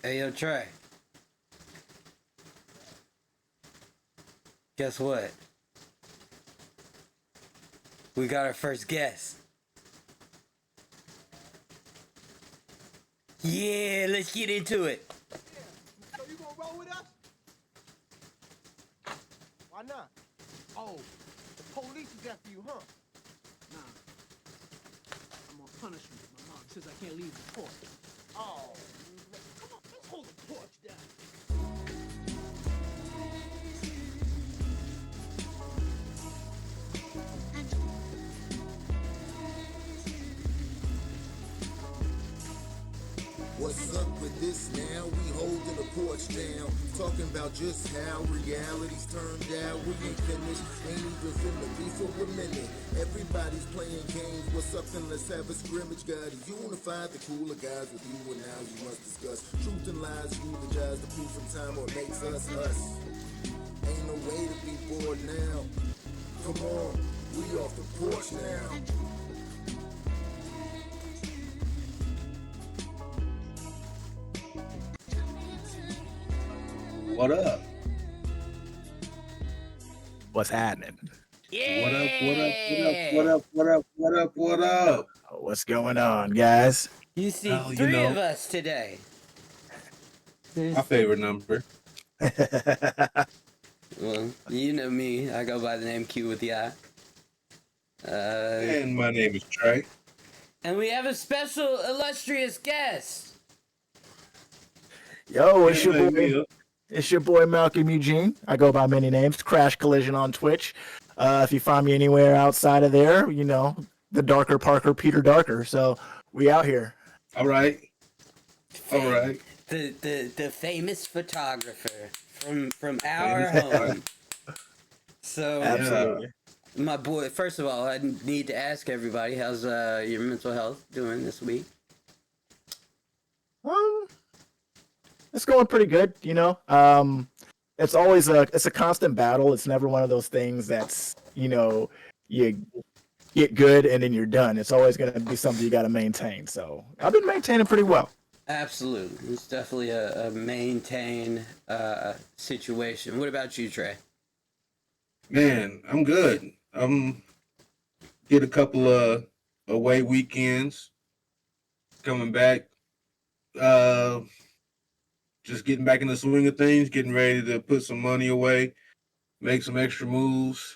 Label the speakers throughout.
Speaker 1: Hey, yo, Trey. Guess what? We got our first guest. Yeah, let's get into it.
Speaker 2: So you gonna roll with us? Why not? Oh, the police is after you, huh?
Speaker 3: Nah, I'm on punishment. My mom says I can't leave the porch.
Speaker 2: Oh, come on, let's hold the porch down.
Speaker 4: What's up with this now? We holding the porch down. Talking about just how reality's turned out. We ain't finished, ain't even finna be for a minute. Everybody's playing games. What's up then? Let's have a scrimmage. Gotta unify the cooler guys with you and now you must discuss truth and lies, eulogize the proof in time what makes us us. Ain't no way to be bored now. Come on, we off the porch now.
Speaker 5: What up?
Speaker 3: What's happening?
Speaker 1: Yeah.
Speaker 5: What up? What up?
Speaker 3: What's going on, guys?
Speaker 1: You see
Speaker 5: Well, you
Speaker 1: three
Speaker 5: know.
Speaker 1: of us today.
Speaker 5: My favorite number.
Speaker 1: Well, you know me. I go by the name Q with the I.
Speaker 5: And my name is Trey.
Speaker 1: And we have a special illustrious guest.
Speaker 3: Yo, it's your
Speaker 5: Yeah,
Speaker 3: boy.
Speaker 5: yeah.
Speaker 3: It's your boy Malcolm Eugene. I go by many names. Crash Collision on Twitch. If you find me anywhere outside of there, you know, the Darker Parker, Peter Darker. So we out here.
Speaker 5: All right. All right.
Speaker 1: The famous photographer from our home. So
Speaker 3: Absolutely.
Speaker 1: my boy, first of all, I need to ask everybody, how's your mental health doing this week?
Speaker 3: It's going pretty good, you know. It's always it's a constant battle. It's never one of those things that's, you know, you get good and then you're done. It's always going to be something you got to maintain. So I've been maintaining pretty well.
Speaker 1: Absolutely. It's definitely a maintain situation. What about you, Trey?
Speaker 5: Man, I'm good. Did a couple of away weekends. Coming back. Just getting back in the swing of things, getting ready to put some money away, make some extra moves.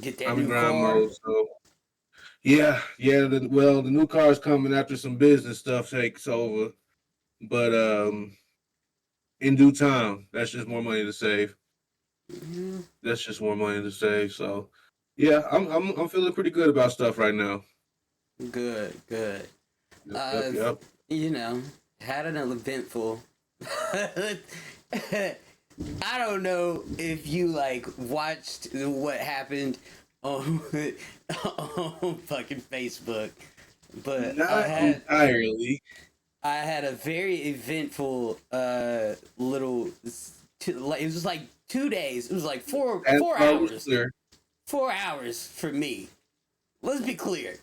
Speaker 1: Get that
Speaker 5: I'm in
Speaker 1: new
Speaker 5: grind
Speaker 1: car?
Speaker 5: mode, so yeah. The new car's coming after some business stuff takes over, but in due time, that's just more money to save.
Speaker 1: Yeah.
Speaker 5: That's just more money to save. So yeah, I'm feeling pretty good about stuff right now.
Speaker 1: Good.
Speaker 5: Yep.
Speaker 1: You know, had an eventful. I don't know if you like watched what happened on on fucking Facebook, but
Speaker 5: Not entirely.
Speaker 1: I had a very eventful little. It was like 2 days. It was like four
Speaker 5: As far as
Speaker 1: hours.
Speaker 5: clear.
Speaker 1: 4 hours for me. Let's be clear.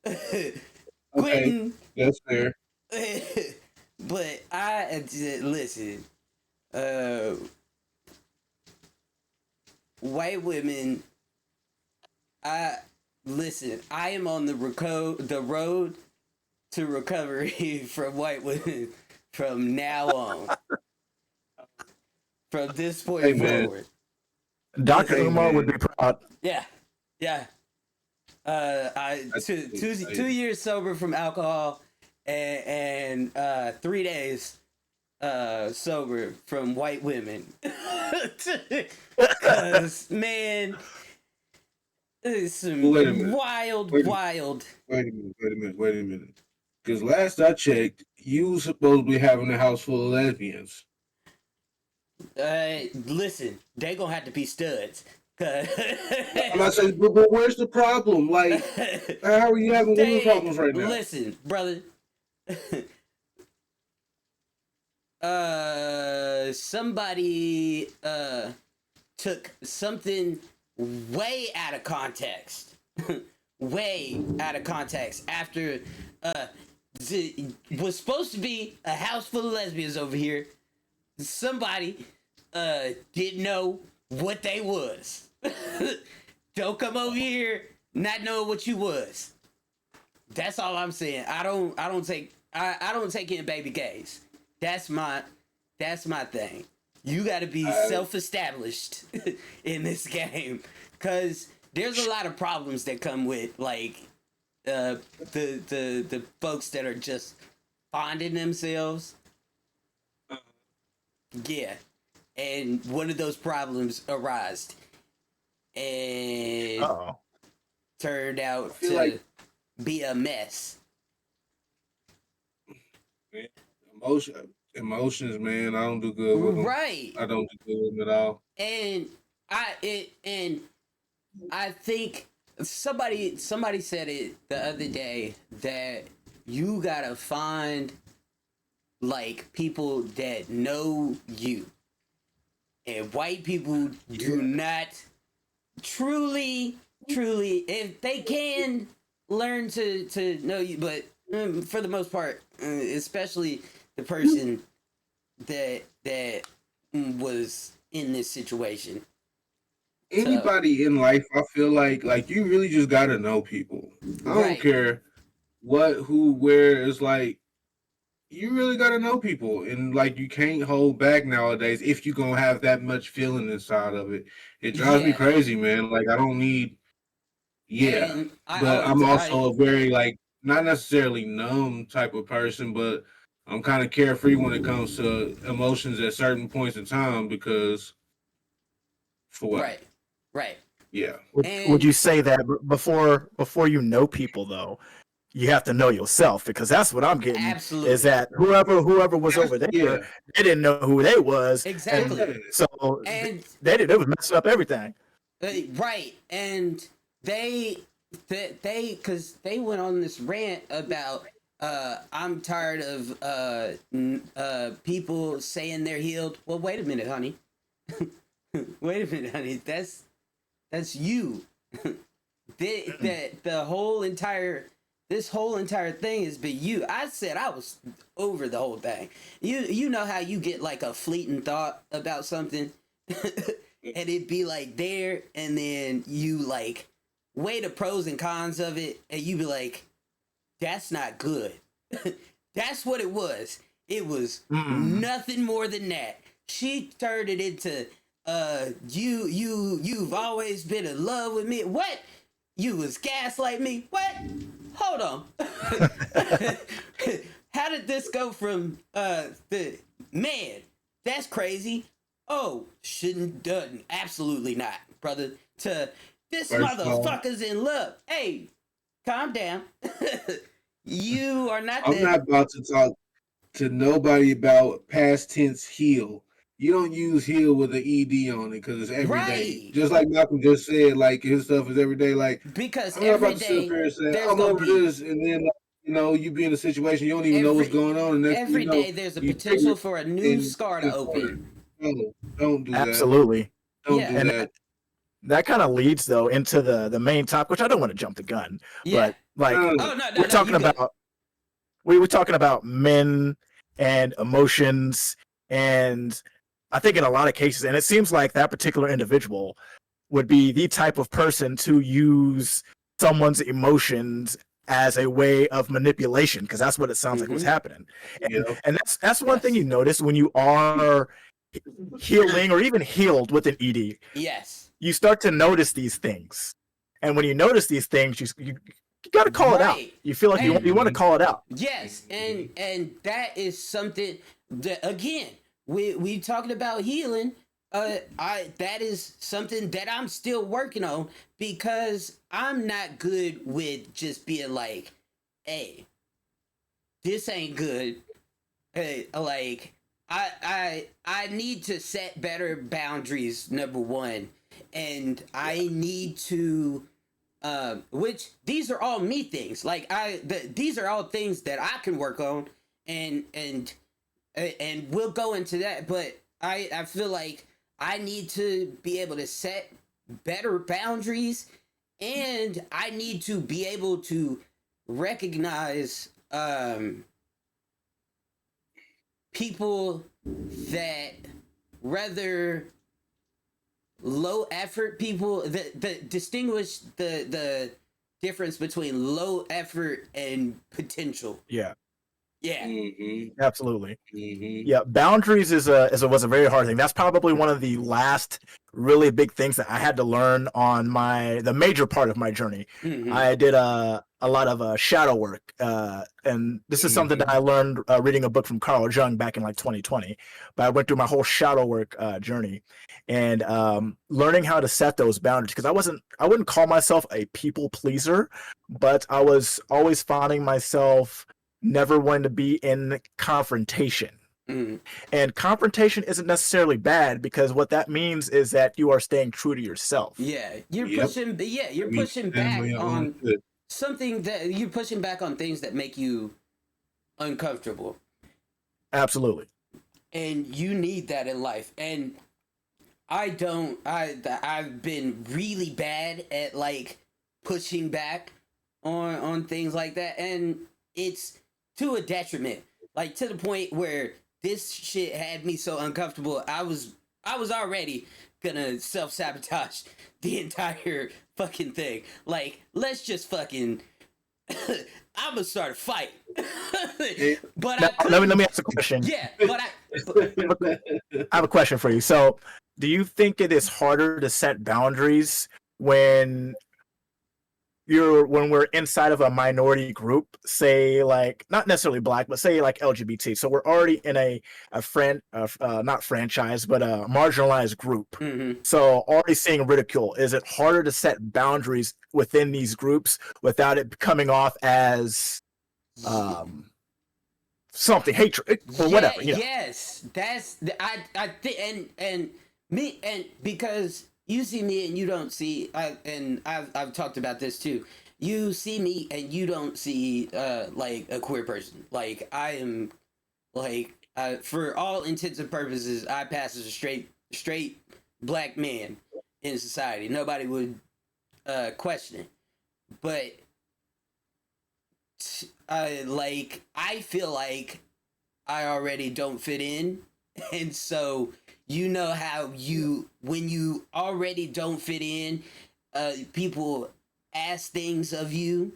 Speaker 5: Okay,
Speaker 1: Quentin.
Speaker 5: that's fair.
Speaker 1: But I listen. White women. I am on the road to recovery from white women from now on. From this point
Speaker 5: Hey, man.
Speaker 1: forward.
Speaker 3: Dr.
Speaker 5: Hey,
Speaker 3: Umar would
Speaker 5: man.
Speaker 3: be proud.
Speaker 1: Yeah.
Speaker 5: That's
Speaker 1: 2 years sober from alcohol, and 3 days sober from white women. Cause man, it's some
Speaker 5: Wait a minute.
Speaker 1: wild.
Speaker 5: Wait a minute. Because last I checked, you supposed to be having a house full of lesbians.
Speaker 1: Listen, they gonna have to be studs.
Speaker 5: I'm not saying, but where's the problem? Like, how are you having women problems right now?
Speaker 1: Listen, brother. Somebody took something way out of context. Way out of context after was supposed to be a house full of lesbians over here. Somebody didn't know what they was. Don't come over here not knowing what you was. That's all I'm saying. I don't take in baby gays. That's my thing. You got to be self-established in this game, because there's a lot of problems that come with like the folks that are just finding themselves. Yeah, and one of those problems arose, and turned out to be a mess.
Speaker 5: Emotions, man. I don't do good with them.
Speaker 1: Right.
Speaker 5: I don't do good with them at all.
Speaker 1: And I think somebody said it the other day that you gotta find like people that know you, and white people do not truly if they can learn to know you, but for the most part, especially the person that was in this situation.
Speaker 5: Anybody in life, I feel like you really just gotta know people. I don't care what, who, where. It's like you really gotta know people, and like you can't hold back nowadays if you gonna have that much feeling inside of it. It drives me crazy, man. Like I don't need. Yeah, but I'm also a very like not necessarily numb type of person, but I'm kind of carefree when it comes to emotions at certain points in time because for what?
Speaker 1: Right.
Speaker 5: Yeah.
Speaker 3: Would you say that before you know people though, you have to know yourself? Because that's what I'm getting.
Speaker 1: Absolutely.
Speaker 3: Is that whoever was over there, they didn't know who they was.
Speaker 1: Exactly.
Speaker 3: And so they was messing up everything.
Speaker 1: Right. And they because they went on this rant about I'm tired of people saying they're healed. Well, wait a minute, honey. Wait a minute, honey. That's you. The whole entire thing has been you. I said I was over the whole thing. You know how you get like a fleeting thought about something, and it'd be like there, and then you like weigh the pros and cons of it, and you be like, that's not good. That's what it was. It was nothing more than that. She turned it into you've always been in love with me. What? You was gaslight me? What? Hold on. How did this go from the man? That's crazy. Oh, shouldn't done. Absolutely not, brother. To this motherfucker's in love. Hey, calm down. You are not.
Speaker 5: I'm not about to talk to nobody about past tense heal. You don't use heal with an ed on it because it's every day. Just like Malcolm just said, like his stuff is every day. Like
Speaker 1: because
Speaker 5: I'm not about to sit up here and say I'm over this, and then you be in a situation you don't even know what's going on, and
Speaker 1: every day there's a potential for a new scar to open.
Speaker 5: No, don't do that.
Speaker 3: Absolutely.
Speaker 5: Don't do that.
Speaker 3: That kind of leads though into the main topic, which I don't want to jump the gun, but like we're talking about we were talking about men and emotions, and I think in a lot of cases, and it seems like that particular individual would be the type of person to use someone's emotions as a way of manipulation, because that's what it sounds like was happening. And that's one thing you notice when you are healing or even healed with an ED.
Speaker 1: Yes. You
Speaker 3: start to notice these things. And when you notice these things, you got to call it out. You feel like you want to call it out.
Speaker 1: Yes, and that is something that, again, we talking about healing. That is something that I'm still working on, because I'm not good with just being like, hey, this ain't good. Hey, like I need to set better boundaries, number one, and I need to which these are all me things. Like these are all things that I can work on, and we'll go into that, but I feel like I need to be able to set better boundaries, and I need to be able to recognize um people that rather low effort people that distinguish the difference between low effort and potential.
Speaker 3: Yeah,
Speaker 1: Yeah.
Speaker 3: absolutely.
Speaker 5: Mm-hmm.
Speaker 3: Yeah, boundaries was a very hard thing. That's probably one of the last really big things that I had to learn on the major part of my journey. I did a lot of shadow work, and this is something that I learned reading a book from Carl Jung back in like 2020. But I went through my whole shadow work journey, and learning how to set those boundaries, because I wouldn't call myself a people pleaser, but I was always finding myself never wanting to be in confrontation. And confrontation isn't necessarily bad, because what that means is that you are staying true to yourself.
Speaker 1: Yeah, you're
Speaker 5: Yep.
Speaker 1: pushing. Yeah, you're
Speaker 5: I mean,
Speaker 1: pushing
Speaker 5: stand
Speaker 1: back
Speaker 5: by your own
Speaker 1: on
Speaker 5: shit.
Speaker 1: something that you're pushing back on things that make you uncomfortable,
Speaker 3: Absolutely.
Speaker 1: and you need that in life. And I don't. I've been really bad at like pushing back on things like that, and it's to a detriment. Like to the point where this shit had me so uncomfortable. I was already gonna self-sabotage the entire fucking thing. Like, let's just fucking I'm gonna start a fight. But
Speaker 3: Now,
Speaker 1: I
Speaker 3: let me ask a question.
Speaker 1: yeah, but
Speaker 3: I have a question for you. So, do you think it is harder to set boundaries when we're inside of a minority group, say like not necessarily black, but say like LGBT? So we're already in a not franchise, but a marginalized group. So already seeing ridicule. Is it harder to set boundaries within these groups without it coming off as something hatred or whatever? You know?
Speaker 1: Yes, that's I think and me and because you see me and you don't see I've talked about this too. You see me and you don't see like a queer person. Like I am like for all intents and purposes I pass as a straight black man in society. Nobody would question it. But I feel like I already don't fit in, and so you know how when you already don't fit in, people ask things of you,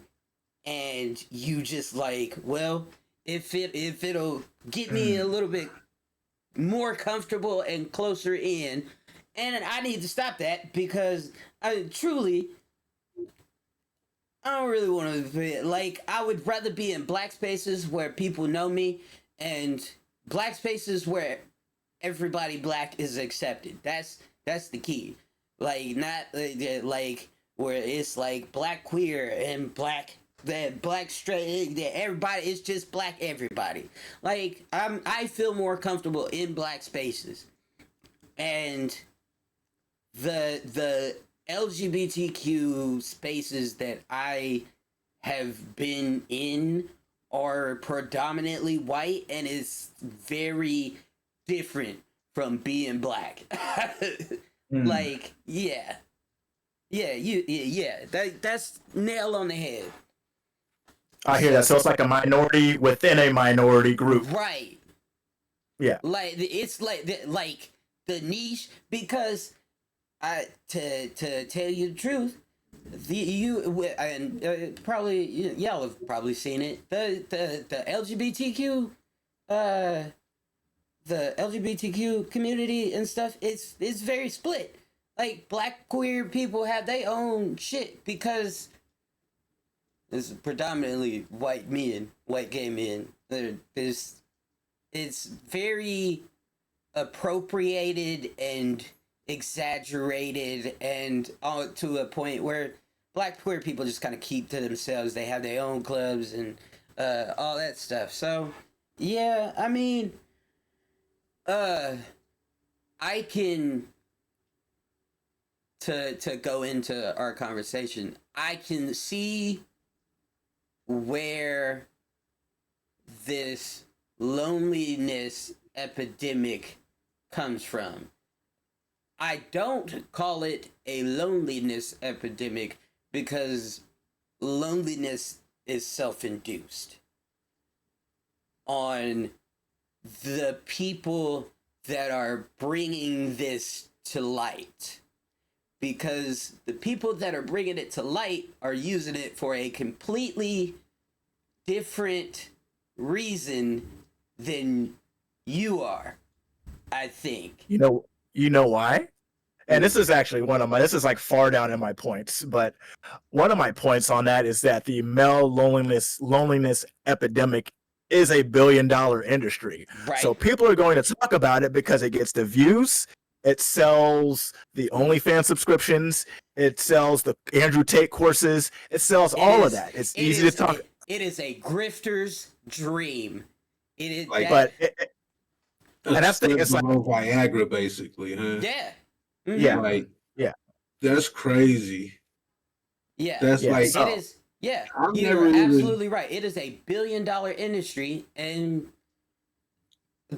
Speaker 1: and you just like, well, if it'll get me a little bit more comfortable and closer in, and I need to stop that because I don't really want to be like. I would rather be in black spaces where people know me, and black spaces where everybody black is accepted. That's the key. Like not like where it's like black queer and black straight. That everybody it's just black everybody. Like I feel more comfortable in black spaces, and the LGBTQ spaces that I have been in are predominantly white, and it's very different from being black. Like, yeah. That's nail on the head.
Speaker 3: I hear that. So it's like a minority within a minority group.
Speaker 1: Right.
Speaker 3: Yeah.
Speaker 1: Like it's like the niche, because to tell you the truth, probably y'all have probably seen it. The LGBTQ the LGBTQ community and stuff, it's very split. Like black queer people have their own shit because it's predominantly white men, white gay men. It's very appropriated and exaggerated, and to a point where black queer people just kind of keep to themselves. They have their own clubs and all that stuff. So yeah, I mean, I can to go into our conversation. I can see where this loneliness epidemic comes from. I don't call it a loneliness epidemic because loneliness is self-induced. on the people that are bringing this to light, because the people that are bringing it to light are using it for a completely different reason than you are, I think.
Speaker 3: You know why? And this is actually this is like far down in my points, but one of my points on that is that the male loneliness epidemic is a $1 billion industry.
Speaker 1: Right.
Speaker 3: So people are going to talk about it because it gets the views, it sells the OnlyFans subscriptions, it sells the Andrew Tate courses, it sells all of that. It's easy to talk.
Speaker 1: It is a grifter's dream. It is,
Speaker 5: Like,
Speaker 3: But
Speaker 5: and
Speaker 3: that's the thing. It's like
Speaker 5: Viagra, basically, huh?
Speaker 1: yeah.
Speaker 3: Yeah.
Speaker 5: Like,
Speaker 3: yeah.
Speaker 5: That's crazy.
Speaker 1: Yeah.
Speaker 5: That's
Speaker 3: Yeah,
Speaker 5: like,
Speaker 3: so-
Speaker 1: It is. Yeah,
Speaker 5: I've
Speaker 1: you're
Speaker 5: never even-
Speaker 1: absolutely right. It is a $1 billion industry, and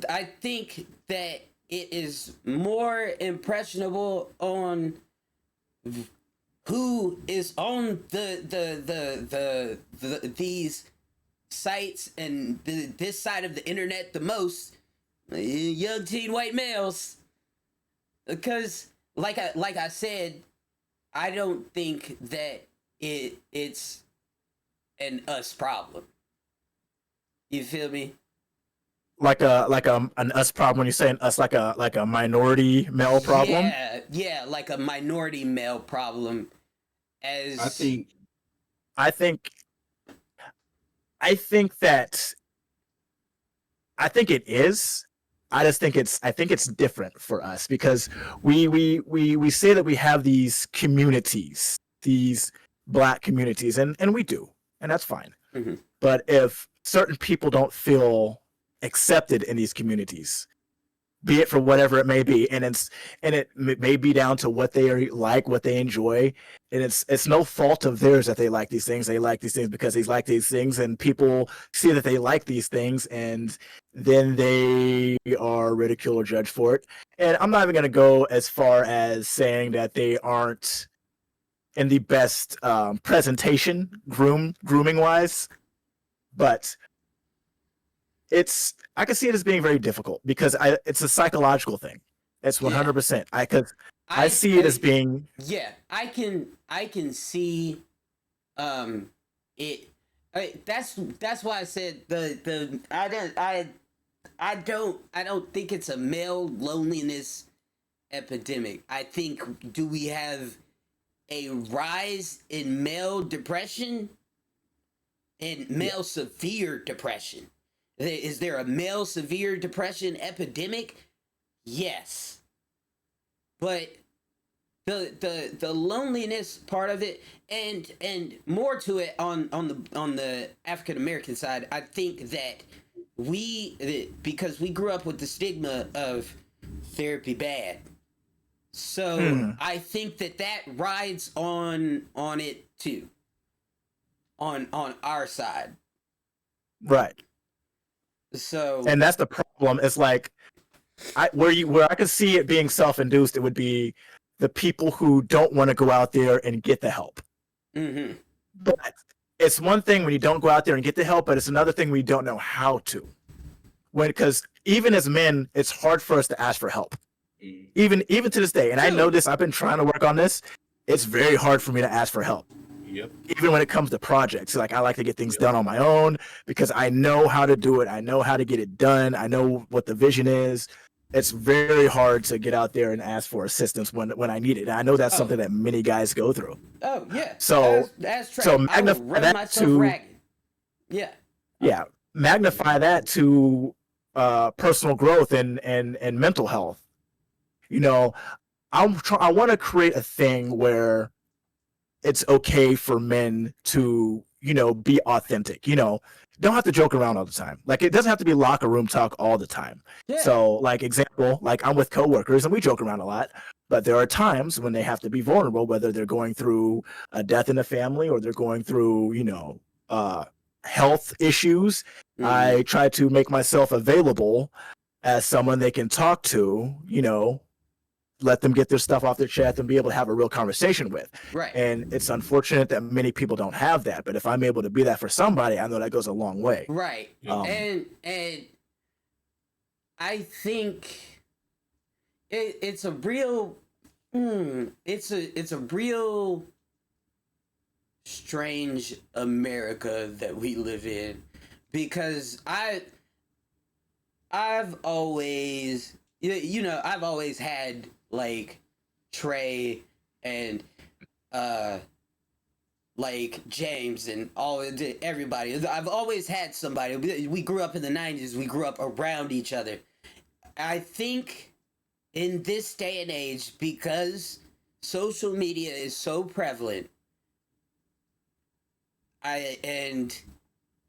Speaker 1: I think that it is more impressionable on who is on these sites and this side of the internet the most, young teen white males, because like I said, I don't think that it's an us problem. You feel me?
Speaker 3: Like an us problem when you're saying us, like a minority male problem.
Speaker 1: Yeah, like a minority male problem. As
Speaker 3: I think it is. I just think it's different for us because we say that we have these communities, these Black communities, and we do, and that's fine.
Speaker 1: Mm-hmm.
Speaker 3: But if certain people don't feel accepted in these communities, be it for whatever it may be, and it may be down to what they are like, what they enjoy, and it's no fault of theirs that they like these things. They like these things because they like these things, and people see that they like these things, and then they are ridiculed or judged for it. And I'm not even going to go as far as saying that they aren't in the best presentation, grooming wise, but I can see it as being very difficult because it's a psychological thing. It's 100%. I see it as being.
Speaker 1: Yeah, I can see it. That's why I said I don't think it's a male loneliness epidemic. I think, do we have a rise in male depression and male severe depression? Is there a male severe depression epidemic? Yes. But the loneliness part of it, and more to it on the African American side, I think that because we grew up with the stigma of therapy bad. So I think that rides on it too. On our side.
Speaker 3: Right.
Speaker 1: So,
Speaker 3: and that's the problem. It's like where I could see it being self-induced, it would be the people who don't want to go out there and get the help.
Speaker 1: Mm-hmm.
Speaker 3: But it's one thing when you don't go out there and get the help, but it's another thing when you don't know how to. Because even as men, it's hard for us to ask for help. Even to this day, and I know this. I've been trying to work on this. It's very hard for me to ask for help.
Speaker 5: Yep.
Speaker 3: Even when it comes to projects, like I like to get things done on my own because I know how to do it. I know how to get it done. I know what the vision is. It's very hard to get out there and ask for assistance when I need it. And I know that's something that many guys go through.
Speaker 1: Oh yeah.
Speaker 3: So
Speaker 1: that's
Speaker 3: magnify that to
Speaker 1: ragged. Yeah.
Speaker 3: Yeah, magnify that to personal growth and mental health. You know, I want to create a thing where it's okay for men to, be authentic. Don't have to joke around all the time. Like, it doesn't have to be locker room talk all the time.
Speaker 1: Yeah.
Speaker 3: So, like, example, like I'm with coworkers and we joke around a lot, but there are times when they have to be vulnerable, whether they're going through a death in the family or they're going through, health issues.
Speaker 1: Mm-hmm.
Speaker 3: I try to make myself available as someone they can talk to, let them get their stuff off their chest and be able to have a real conversation with.
Speaker 1: Right.
Speaker 3: And it's unfortunate that many people don't have that. But if I'm able to be that for somebody, I know that goes a long way.
Speaker 1: Right. And I think it's a real it's a real strange America that we live in, because I've always I've always had like Trey and like James and everybody. I've always had somebody. We grew up in the 90s. We grew up around each other. I think in this day and age, because social media is so prevalent, and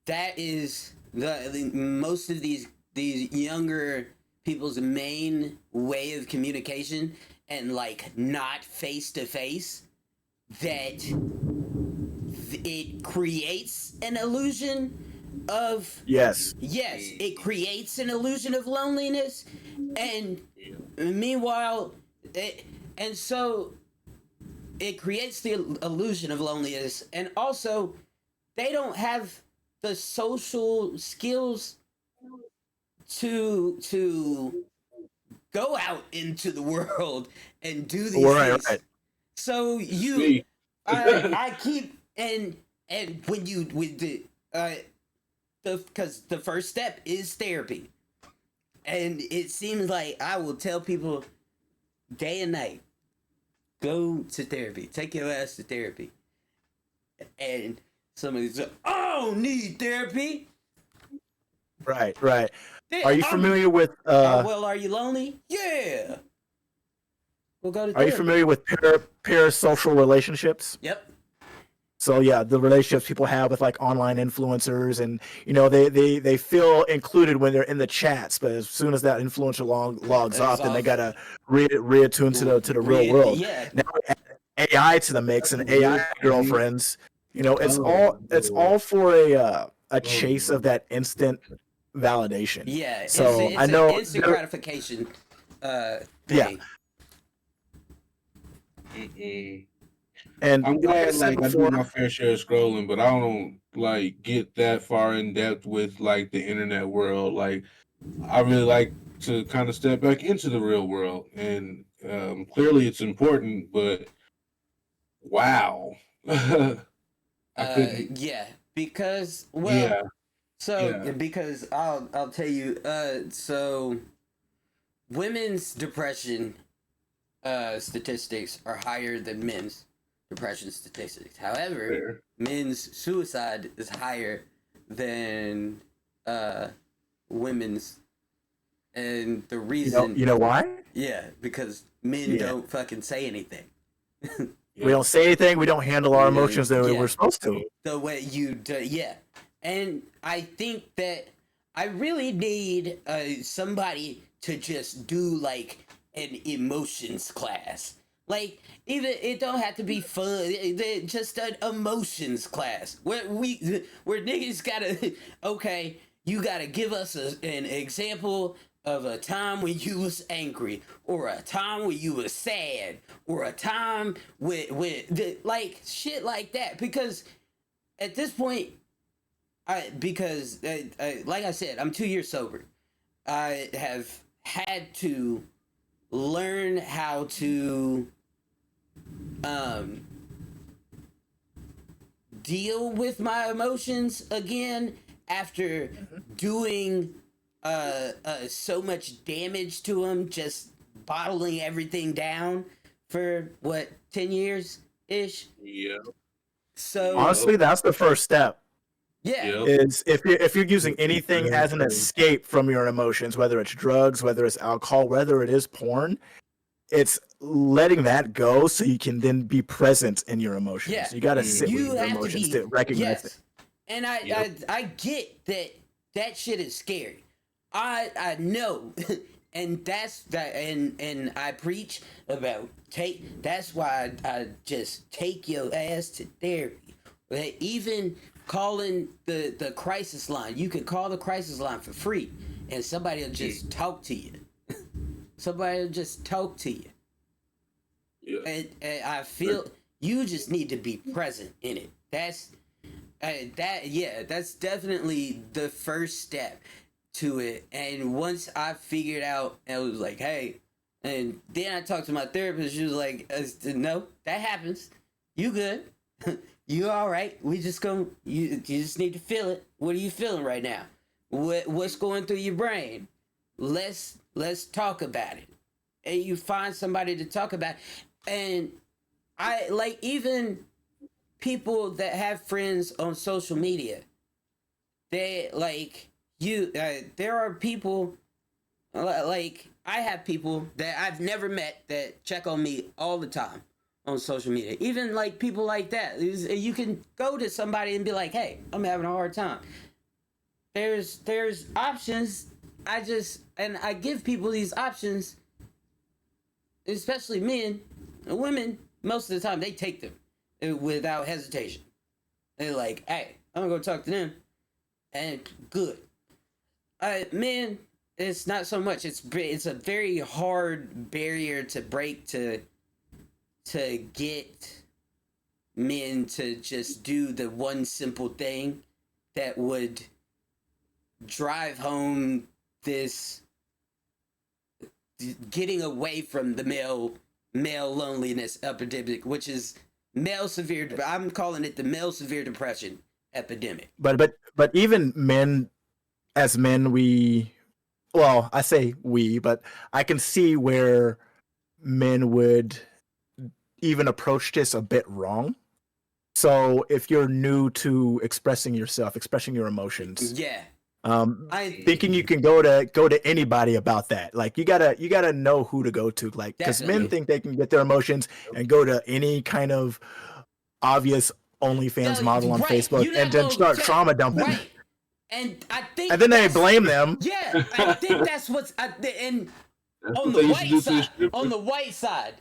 Speaker 1: that is most of these younger people's main way of communication, and like not face to face, that it creates an illusion of it creates an illusion of loneliness, and meanwhile so it creates the illusion of loneliness, and also they don't have the social skills to go out into the world and do these things. Right. So I keep and when you because the first step is therapy, and it seems like I will tell people day and night, go to therapy, take your ass to therapy, and somebody's like, I don't need therapy.
Speaker 3: Right. Are you familiar with
Speaker 1: well, are you lonely? Yeah. We'll go to therapy.
Speaker 3: Are you familiar with parasocial relationships?
Speaker 1: Yep.
Speaker 3: So yeah, the relationships people have with like online influencers, and they feel included when they're in the chats, but as soon as that influencer logs off, then they gotta reattune to the real world.
Speaker 1: Yeah.
Speaker 3: Now AI to the mix, and AI girlfriends. It's all for a chase of that instant validation.
Speaker 1: Yeah.
Speaker 3: So
Speaker 1: it's
Speaker 3: I know
Speaker 1: instant gratification. Thing.
Speaker 3: Yeah. And
Speaker 5: I'm glad I do my fair share of scrolling, but I don't like get that far in depth with like the internet world. Like, I really like to kind of step back into the real world, and clearly it's important. But wow,
Speaker 1: because because I'll tell you, so women's depression statistics are higher than men's depression statistics. However, men's suicide is higher than women's, and the reason
Speaker 3: you know why?
Speaker 1: Yeah, because men don't fucking say anything.
Speaker 3: We don't say anything. We don't handle our emotions the way we're supposed to.
Speaker 1: The way you do, and I think that I really need somebody to just do like an emotions class. Like, even it don't have to be fun. Just an emotions class where niggas gotta you gotta give us an example of a time when you was angry, or a time when you was sad, or a time with like shit like that. Because at this point, like I said, I'm 2 years sober. I have had to learn how to deal with my emotions again after doing so much damage to them, just bottling everything down for 10 years ish.
Speaker 5: Yeah.
Speaker 1: So
Speaker 3: honestly, that's the first step.
Speaker 1: Yeah.
Speaker 3: Is if you're using anything as an escape from your emotions, whether it's drugs, whether it's alcohol, whether it is porn, it's letting that go so you can then be present in your emotions. Yeah. You got to sit with your emotions to recognize it.
Speaker 1: And I get that shit is scary. I know. And that's that, and I preach about that's why I just take your ass to therapy. Even calling the crisis line, you can call the crisis line for free, and somebody will just talk to you. Somebody will just talk to you. And I feel you just need to be present in it. That's that's definitely the first step to it. And once I figured out, I was like, hey, and then I talked to my therapist. She was like, no, that happens. You good? You all right? We just you just need to feel it. What are you feeling right now? What's going through your brain? Let's talk about it. And you find somebody to talk about. And I like even people that have friends on social media. They like you. There are people like I have people that I've never met that check on me all the time on social media. Even like people like that. You can go to somebody and be like, "Hey, I'm having a hard time." There's options. I give people these options, especially men. Women, most of the time, they take them without hesitation. They're like, hey, I'm gonna go talk to them, and good. Men, it's not so much. It's a very hard barrier to break to get men to just do the one simple thing that would drive home this getting away from the male loneliness epidemic, which is I'm calling it the male severe depression epidemic.
Speaker 3: But even men, as men, I say we, but I can see where men would even approach this a bit wrong. So if you're new to expressing yourself, expressing your emotions, thinking you can go to anybody about that. Like you gotta know who to go to. Like because men think they can get their emotions and go to any kind of obvious OnlyFans model on Facebook and then start trauma dumping.
Speaker 1: Right. And I think,
Speaker 3: and then they blame them.
Speaker 1: Yeah, I think that's what's and on the white side.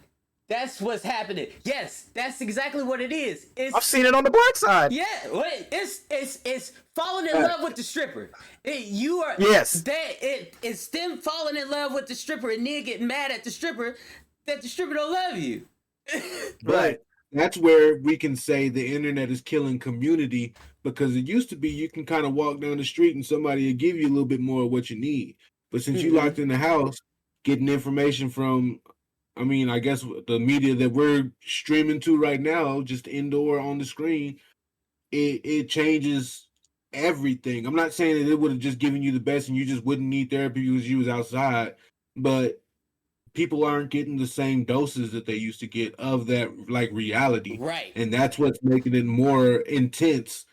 Speaker 1: That's what's happening. Yes, that's exactly what it is.
Speaker 3: I've seen it on the black side.
Speaker 1: Yeah, wait, it's falling in love with the stripper.
Speaker 3: Yes.
Speaker 1: It's them falling in love with the stripper and then getting mad at the stripper that the stripper don't love you.
Speaker 5: But that's where we can say the internet is killing community, because it used to be you can kind of walk down the street and somebody will give you a little bit more of what you need. But since you locked in the house, getting information from, I guess the media that we're streaming to right now, just indoor on the screen, it changes everything. I'm not saying that it would have just given you the best and you just wouldn't need therapy because you was outside, but people aren't getting the same doses that they used to get of that like reality.
Speaker 1: Right.
Speaker 5: And that's what's making it more intense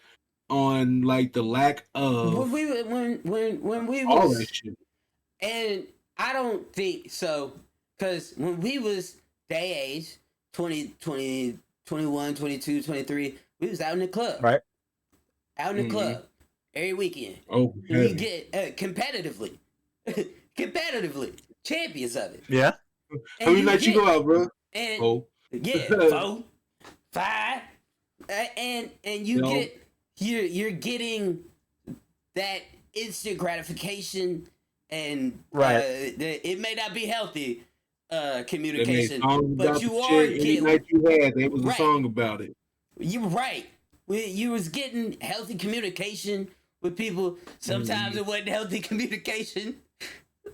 Speaker 5: on like the lack of
Speaker 1: when we
Speaker 5: all
Speaker 1: was,
Speaker 5: that shit.
Speaker 1: And I don't think so. Because when we was day age, 20, 21, 22, 23, we was out in the club.
Speaker 3: Right.
Speaker 1: Out in the club. Every weekend.
Speaker 5: Oh,
Speaker 1: we get competitively. Champions of it.
Speaker 3: Yeah.
Speaker 5: How many nights you go out, bro?
Speaker 1: And,
Speaker 5: 4.
Speaker 1: Yeah, 4, 5. And you you're getting that instant gratification, and it may not be healthy communication, but you are getting.
Speaker 5: Night you had, there was a song about it.
Speaker 1: You're right. You was getting healthy communication with people. Sometimes it wasn't healthy communication,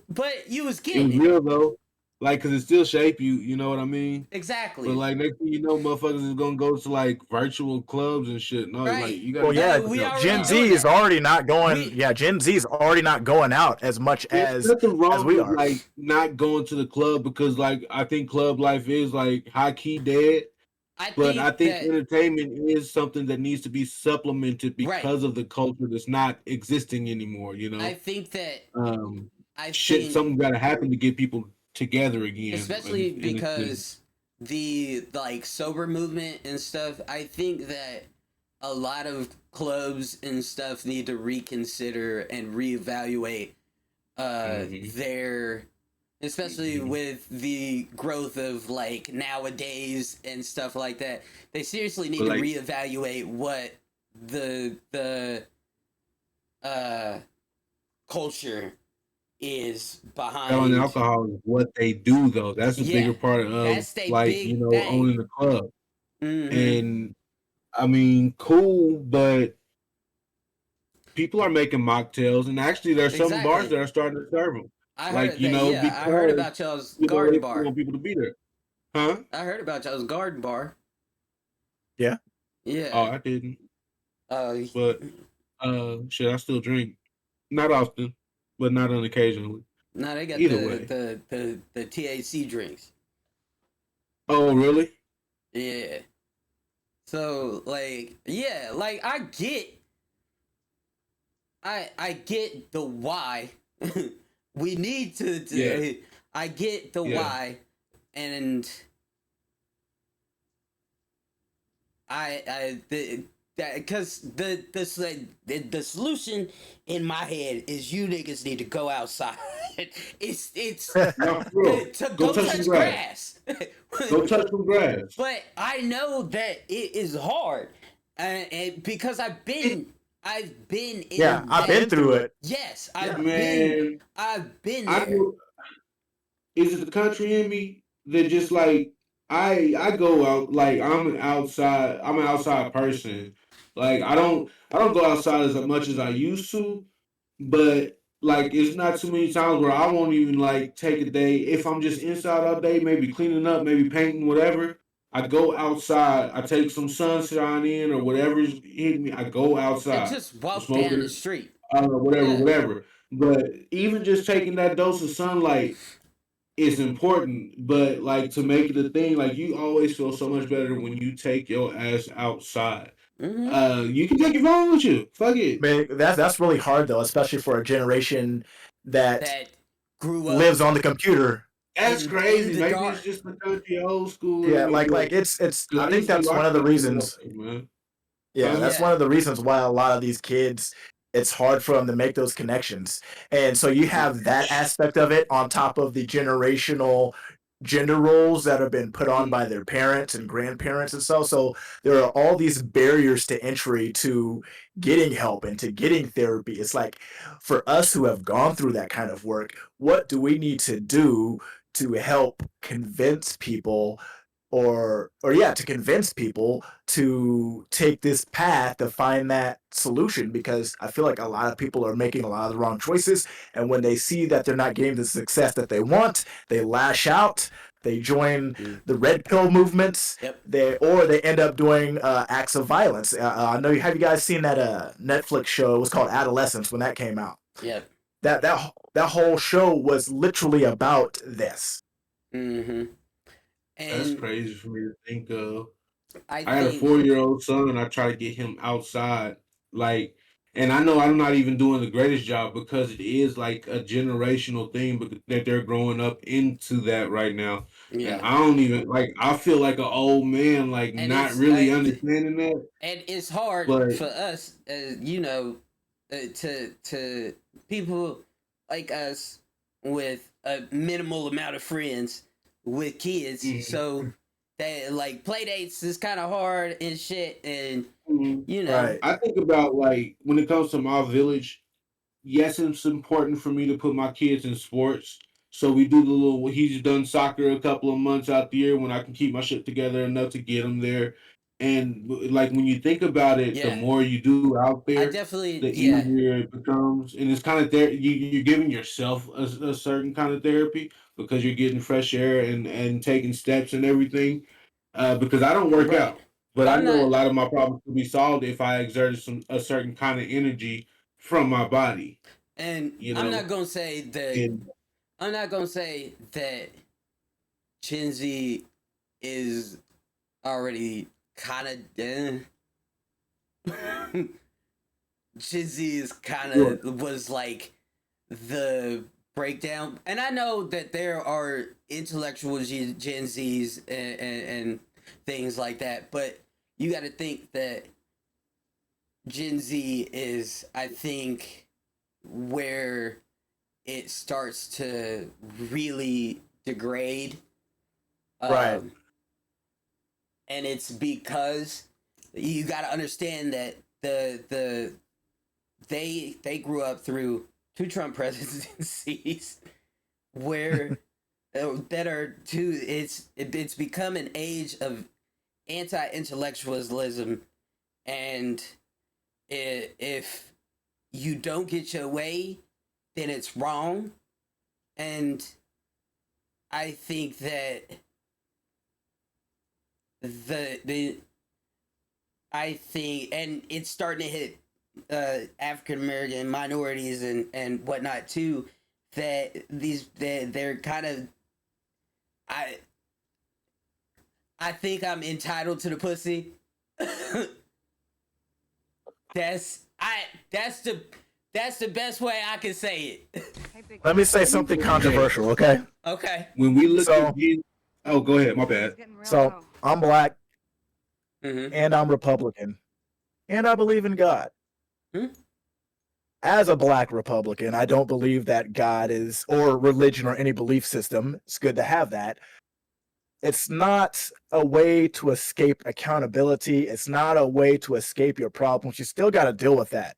Speaker 1: but you was getting
Speaker 5: it. Was real though, like because it still shape you. You know what I mean?
Speaker 1: Exactly.
Speaker 5: But like next thing you know, motherfuckers is gonna go to like virtual clubs and shit. No, like you got.
Speaker 3: Well, yeah, Gen Z is already not going. Gen Z is already not going out as much as we are.
Speaker 5: Like not going to the club because like I think club life is like high key dead. I think entertainment is something that needs to be supplemented because of the culture that's not existing anymore. You know,
Speaker 1: I think that
Speaker 5: something got to happen to get people together again,
Speaker 1: especially because the like sober movement and stuff. I think that a lot of clubs and stuff need to reconsider and reevaluate their. Especially with the growth of like nowadays and stuff like that, they seriously need to reevaluate what the culture is
Speaker 5: Selling
Speaker 1: behind.
Speaker 5: alcohol is what they do, though. That's a
Speaker 1: Yeah,
Speaker 5: bigger part of,
Speaker 1: that's their
Speaker 5: like,
Speaker 1: big
Speaker 5: owning
Speaker 1: thing.
Speaker 5: the club.
Speaker 1: Mm-hmm.
Speaker 5: And I mean, cool, but people are making mocktails, and actually, there's some bars
Speaker 1: Exactly.
Speaker 5: that are starting to serve them.
Speaker 1: I
Speaker 5: Like,
Speaker 1: heard that. Yeah, I heard
Speaker 5: because
Speaker 1: about y'all's garden
Speaker 5: they
Speaker 1: bar.
Speaker 5: want people to be there, huh?
Speaker 1: I heard about y'all's garden bar.
Speaker 3: Yeah.
Speaker 5: Oh,
Speaker 1: Yeah.
Speaker 5: I didn't,
Speaker 1: Uh,
Speaker 5: but shit, I still drink, not often, but not unoccasionally.
Speaker 1: now they got
Speaker 5: Either way.
Speaker 1: the THC drinks.
Speaker 5: Oh, really?
Speaker 1: Yeah. So like, yeah, like I get the why. We need
Speaker 5: Yeah,
Speaker 1: I get the
Speaker 5: yeah.
Speaker 1: why, and I that because the solution in my head is you niggas need to go outside. It's
Speaker 5: No, for real.
Speaker 1: to
Speaker 5: Go
Speaker 1: go
Speaker 5: touch some
Speaker 1: touch
Speaker 5: grass.
Speaker 1: grass.
Speaker 5: Go touch some grass.
Speaker 1: But I know that it is hard, and because I've been
Speaker 3: Yeah,
Speaker 1: in
Speaker 3: I've been
Speaker 1: that.
Speaker 3: through it.
Speaker 1: Yes,
Speaker 5: Man,
Speaker 1: I've been
Speaker 5: I
Speaker 1: there.
Speaker 5: do. Is it the country in me that just like I go out, like I'm an outside person. Like I don't go outside as much as I used to, but like it's not too many times where I won't even like take a day if I'm just inside all day, maybe cleaning up, maybe painting, whatever. I go outside, I take some sunshine in or whatever's hitting me. I go
Speaker 1: And
Speaker 5: outside,
Speaker 1: just
Speaker 5: I'm
Speaker 1: walk down the
Speaker 5: smoking,
Speaker 1: street.
Speaker 5: whatever,
Speaker 1: Yeah.
Speaker 5: whatever. But even just taking that dose of sunlight is important, but like to make it a thing, like you always feel so much better when you take your ass outside.
Speaker 1: Mm-hmm.
Speaker 5: You can take your phone with you. Fuck it.
Speaker 3: Man, that's really hard though, especially for a generation that
Speaker 1: That grew up
Speaker 3: lives on the computer.
Speaker 5: That's
Speaker 1: in
Speaker 5: crazy.
Speaker 1: the
Speaker 5: Maybe it's
Speaker 1: dark.
Speaker 5: just the country old school in
Speaker 3: Yeah,
Speaker 5: me,
Speaker 3: like
Speaker 5: but
Speaker 3: it's
Speaker 5: because
Speaker 3: I
Speaker 5: I
Speaker 3: think
Speaker 5: used to be
Speaker 3: that's one of
Speaker 5: watching
Speaker 3: the
Speaker 5: that shit
Speaker 3: reasons.
Speaker 5: up there, man.
Speaker 3: Yeah,
Speaker 5: Huh?
Speaker 3: that's
Speaker 1: Yeah.
Speaker 3: one of the reasons why a lot of these kids, it's hard for them to make those connections. And so you have that aspect of it on top of the generational gender roles that have been put on by their parents and grandparents and so. So there are all these barriers to entry to getting help and to getting therapy. It's like for us who have gone through that kind of work, what do we need to do to help convince people or yeah, to convince people to take this path to find that solution, because I feel like a lot of people are making a lot of the wrong choices, and when they see that they're not getting the success that they want, they lash out, they join the red pill movements,
Speaker 1: Yep.
Speaker 3: they end up doing acts of violence. I know, have you guys seen that Netflix show? It was called Adolescence when that came out.
Speaker 1: Yep.
Speaker 3: That whole show was literally about this.
Speaker 1: Mm-hmm.
Speaker 5: That's
Speaker 1: And
Speaker 5: crazy for me to think of.
Speaker 1: I
Speaker 5: I had a
Speaker 1: think
Speaker 5: 4 year old son, and I try to get him outside. Like, and I know I'm not even doing the greatest job because it is like a generational thing, but that they're growing up into that right now. And
Speaker 1: yeah.
Speaker 5: I don't even like. I feel like an old man, like
Speaker 1: And
Speaker 5: not really understanding that.
Speaker 1: and it's hard
Speaker 5: But
Speaker 1: for us, to people like us with a minimal amount of friends with kids.
Speaker 5: mhm,
Speaker 1: So that like play dates is kind of hard and shit, and
Speaker 5: mhm.
Speaker 1: you know,
Speaker 3: Right.
Speaker 5: I think about like when it comes to my village. Yes, it's important for me to put my kids in sports. So we do the little. He's done soccer a couple of months out the year when I can keep my shit together enough to get him there. And like when you think about it, the
Speaker 1: yeah,
Speaker 5: more you do out
Speaker 1: I
Speaker 5: there,
Speaker 1: definitely
Speaker 5: the
Speaker 1: yeah,
Speaker 5: easier it becomes. And it's kind of there. You're giving yourself a certain kind of therapy because you're getting fresh air and taking steps and everything. Because I don't work
Speaker 1: right.
Speaker 5: out, but I
Speaker 1: I'm
Speaker 5: know a
Speaker 1: not,
Speaker 5: lot of my problems could be solved if I exerted a certain kind of energy from my body,
Speaker 1: and
Speaker 5: you
Speaker 1: I'm
Speaker 5: know.
Speaker 1: not gonna say that.
Speaker 5: And
Speaker 1: I'm not gonna say that Gen Z is already kind of Gen Z is kind
Speaker 5: sure.
Speaker 1: of was like the breakdown, and I know that there are intellectual Gen Zs and things like that, but you got to think that Gen Z is, I think, where it starts to really degrade.
Speaker 3: Right.
Speaker 1: Um, and it's because you got to understand that they grew up through two Trump presidencies where that are two. It's become an age of anti-intellectualism, and if you don't get your way, then it's wrong. And I think that and it's starting to hit African American minorities and whatnot too. That they're kind of I think I'm entitled to the pussy. That's the best way I can say it.
Speaker 3: Let me say something controversial, okay?
Speaker 1: Okay.
Speaker 5: When we look at oh, go ahead. My bad.
Speaker 3: So I'm black,
Speaker 1: Mm-hmm.
Speaker 3: and I'm Republican, and I believe in God.
Speaker 1: Hmm?
Speaker 3: As a black Republican, I don't believe that God is, or religion or any belief system, it's good to have that. It's not a way to escape accountability. It's not a way to escape your problems. You still got to deal with that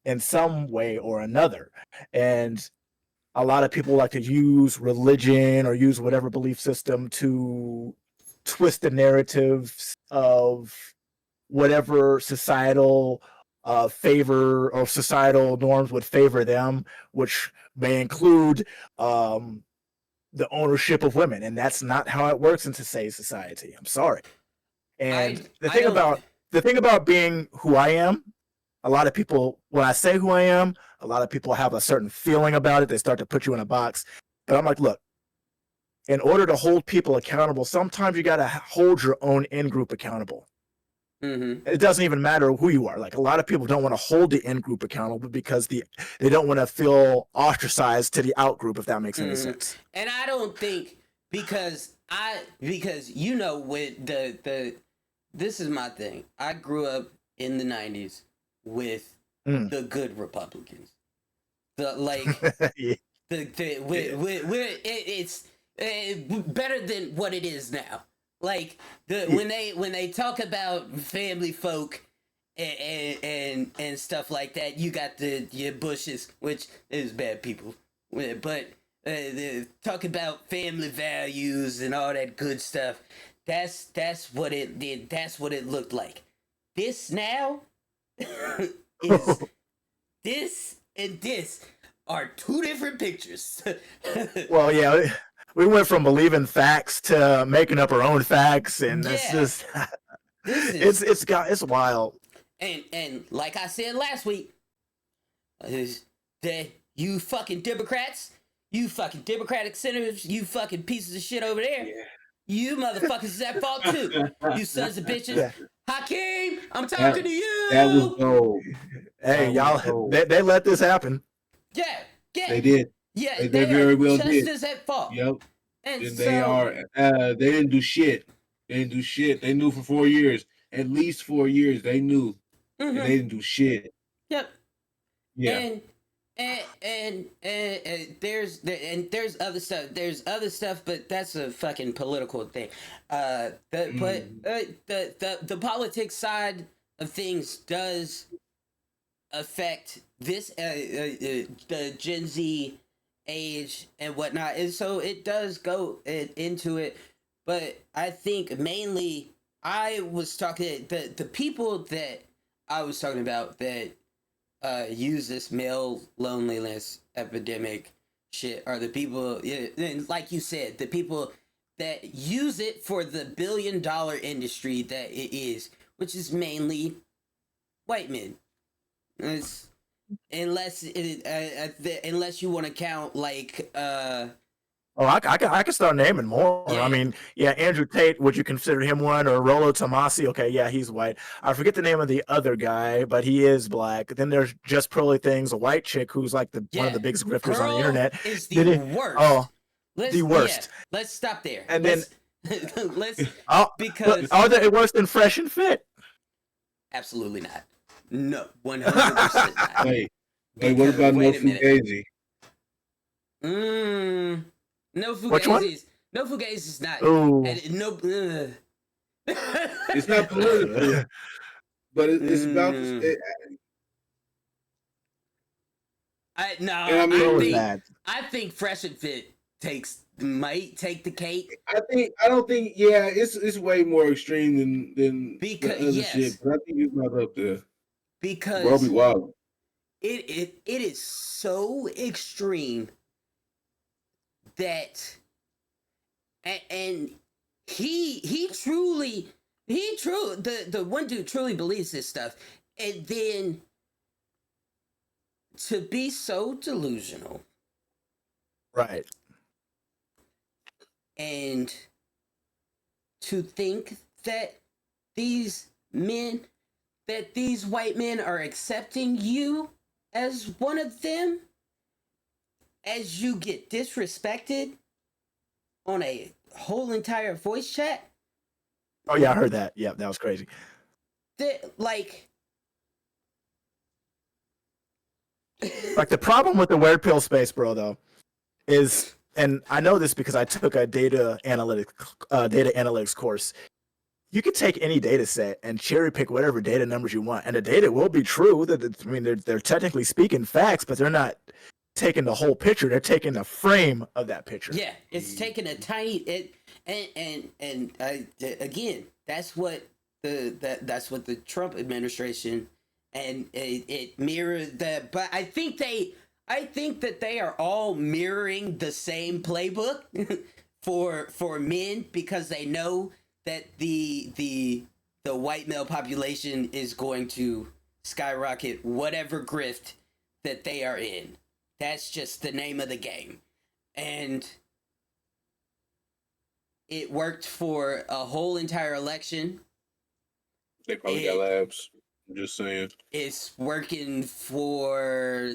Speaker 3: in some way or another. And a lot of people like to use religion or use whatever belief system to twist the narratives of whatever societal favor or societal norms would favor them, which may include the ownership of women, and that's not how it works in today's society. I'm sorry. And the thing about being who I am, a lot of people, when I say who I am, a lot of people have a certain feeling about it. They start to put you in a box. But I'm like, look, in order to hold people accountable, sometimes you got to hold your own in-group accountable.
Speaker 1: Mm-hmm.
Speaker 3: It doesn't even matter who you are. Like, a lot of people don't want to hold the in-group accountable because they don't want to feel ostracized to the out-group, if that makes any sense.
Speaker 1: And I don't think because you know with this is my thing. I grew up in the 90s with the good Republicans. It's better than what it is now. Like when they talk about family folk and stuff like that, you got your Bushes, which is bad people, but talk about family values and all that good stuff. That's what it did. That's what it looked like. This now is this and this are two different pictures.
Speaker 3: Well, yeah. We went from believing facts to making up our own facts, and it's just it's wild.
Speaker 1: And like I said last week, that you fucking Democrats, you fucking Democratic senators, you fucking pieces of shit over there, you motherfuckers is at fault too. You sons of bitches. Yeah. Hakeem, I'm talking to you.
Speaker 5: That was gold.
Speaker 3: Hey, y'all, they let this happen.
Speaker 1: Yeah,
Speaker 5: they did.
Speaker 1: Yeah,
Speaker 5: they very well did.
Speaker 1: Just at fault.
Speaker 5: Yep.
Speaker 1: And
Speaker 5: they are. They didn't do shit. They knew for 4 years, at least 4 years. They knew, and they didn't do shit.
Speaker 1: Yep.
Speaker 5: Yeah.
Speaker 1: And there's other stuff. There's other stuff, but that's a fucking political thing. But the politics side of things does affect this the Gen Z age and whatnot, and so it does go into it. But I think mainly I was talking the people that I was talking about that use this male loneliness epidemic shit are the people, like you said, the people that use it for the billion-dollar industry that it is, which is mainly white men. Unless you want to count like
Speaker 3: I can start naming more. Yeah. I mean, Andrew Tate, would you consider him one? Or Rollo Tomasi? Okay, yeah, he's white. I forget the name of the other guy, but he is black. Then there's Just Pearly Things, a white chick who's like one of the biggest grifters on the internet.
Speaker 1: Is the worst.
Speaker 3: Oh, the worst.
Speaker 1: Yeah, let's stop there.
Speaker 3: And
Speaker 1: let's
Speaker 3: because are they worse than Fresh and Fit?
Speaker 1: Absolutely not. No, 100% not.
Speaker 5: Hey, what about No Fugazi?
Speaker 1: No Fugazis.
Speaker 3: Which one?
Speaker 1: No Fugazis is not.
Speaker 3: Ooh.
Speaker 5: It's not political, but it's about. And I mean,
Speaker 1: I think Fresh and Fit might take the cake.
Speaker 5: I don't think it's way more extreme than the
Speaker 1: Because
Speaker 5: other
Speaker 1: yes,
Speaker 5: shit, but I think it's not up there. Bro be
Speaker 1: because
Speaker 5: wild.
Speaker 1: it is so extreme that and he truly the one dude truly believes this stuff, and then to be so delusional,
Speaker 3: Right.
Speaker 1: and to think that these these white men are accepting you as one of them, as you get disrespected on a whole entire voice chat.
Speaker 3: Oh yeah, I heard that. Yeah, that was crazy.
Speaker 1: Like
Speaker 3: the problem with the weird pill space, bro, though, is, and I know this because I took a data analytics course. You could take any data set and cherry pick whatever data numbers you want, and the data will be true. They're technically speaking facts, but they're not taking the whole picture. They're taking the frame of that picture.
Speaker 1: Yeah, it's taking a tiny again, that's what the Trump administration, and it mirrored that. But I think that they are all mirroring the same playbook for men, because they know that the white male population is going to skyrocket whatever grift that they are in. That's just the name of the game. And it worked for a whole entire election.
Speaker 5: They probably got labs. I'm just saying.
Speaker 1: It's working for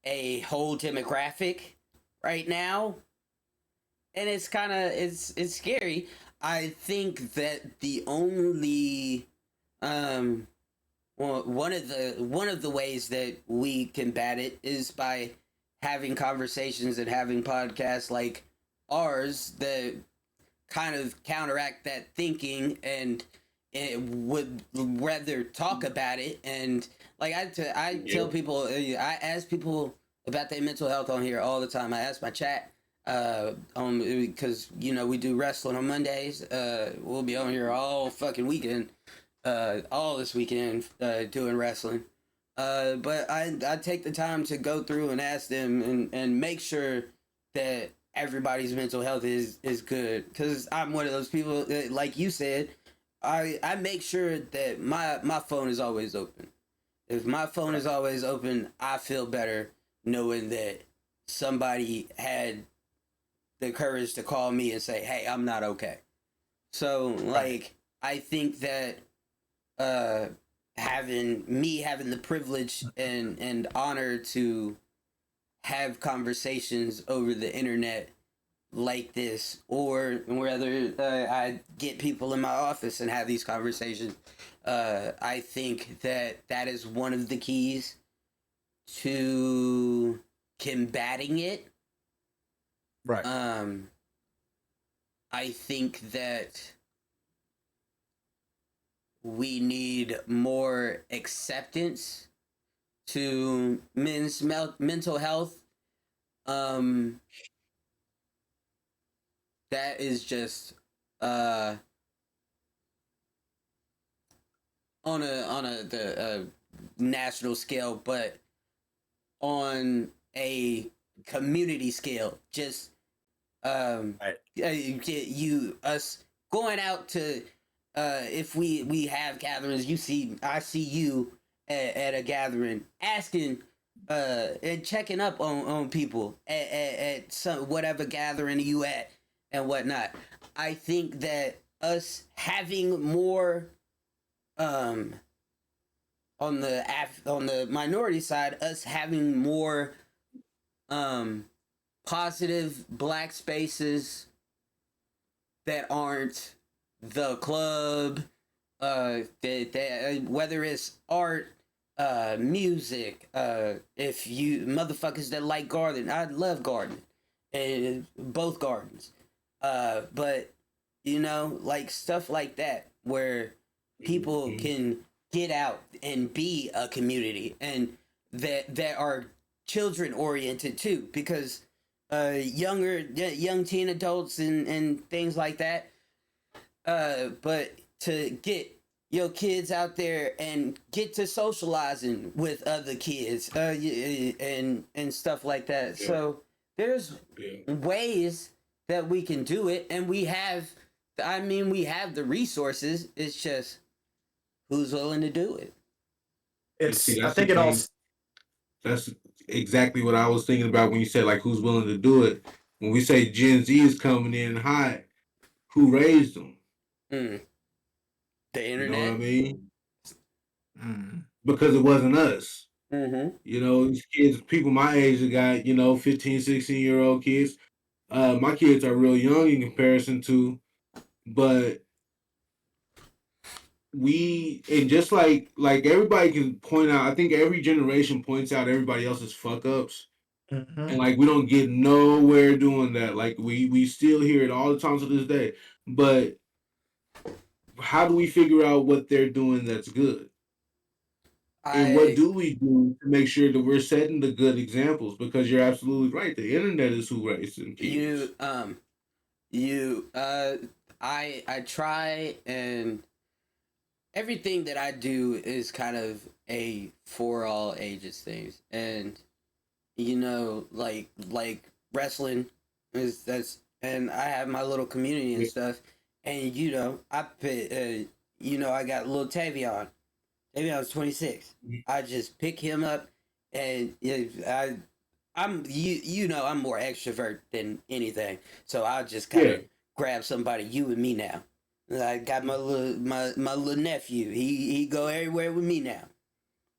Speaker 1: a whole demographic right now. And it's kind of it's scary. I think that the only one of the ways that we combat it is by having conversations and having podcasts like ours that kind of counteract that thinking, and it would rather talk about it. And like I tell people, I ask people about their mental health on here all the time. I ask my chat because we do wrestling on Mondays. We'll be on here all fucking weekend, all this weekend doing wrestling. But I take the time to go through and ask them and make sure that everybody's mental health is good, because I'm one of those people that, like you said, I make sure that my phone is always open. If my phone is always open, I feel better knowing that somebody had the courage to call me and say, hey, I'm not okay. So like, I think that having the privilege and honor to have conversations over the internet like this, or whether I get people in my office and have these conversations, I think that is one of the keys to combating it.
Speaker 3: Right.
Speaker 1: I think that we need more acceptance to men's mental health. That is just on the national scale, but on a community scale, just us going out to if we have gatherings, I see you at a gathering asking and checking up on people at some whatever gathering you at and whatnot. I think that us having more on the minority side, us having more positive black spaces that aren't the club, that whether it's art, music, if you motherfuckers that like gardening, I love gardening, and both gardens, but like stuff like that where people can get out and be a community, and that are children oriented too, because young teen adults and things like that. But to get your kids out there and get to socializing with other kids, and stuff like that.
Speaker 5: Yeah.
Speaker 1: So there's
Speaker 5: Yeah.
Speaker 1: ways that we can do it, and we have. I mean, we have the resources. It's just who's willing to do it.
Speaker 3: It's
Speaker 5: See,
Speaker 3: I
Speaker 5: that's
Speaker 3: think
Speaker 5: the
Speaker 3: it all.
Speaker 5: thing. That's exactly what I was thinking about when you said like who's willing to do it. When we say Gen Z is coming in hot, who raised them?
Speaker 1: Mm. The
Speaker 5: You know what
Speaker 1: internet.
Speaker 5: I mean?
Speaker 3: Mm.
Speaker 5: Because it wasn't us.
Speaker 1: Mm-hmm.
Speaker 5: You know, these kids, people my age that got, 15, 16-year-old kids. My kids are real young in comparison to, but and just like everybody can point out, I think every generation points out everybody else's fuck ups.
Speaker 3: Mhm.
Speaker 5: And like we don't get nowhere doing that. Like we still hear it all the time to this day. But how do we figure out what they're doing that's good? And what
Speaker 1: I
Speaker 5: do we do to make sure that we're setting the good examples? Because you're absolutely right. The internet is who raising kids.
Speaker 1: you you I try, and everything that I do is kind of a for all ages things, and like wrestling is that's, and I have my little community and
Speaker 5: Yeah.
Speaker 1: stuff, and I put I got little Tavion. Tavion's 26.
Speaker 5: Mhm.
Speaker 1: I just pick him up, and I'm more extrovert than anything, so I just kind
Speaker 5: Yeah.
Speaker 1: of grab somebody. You and me now. I got my little nephew. He go everywhere with me now,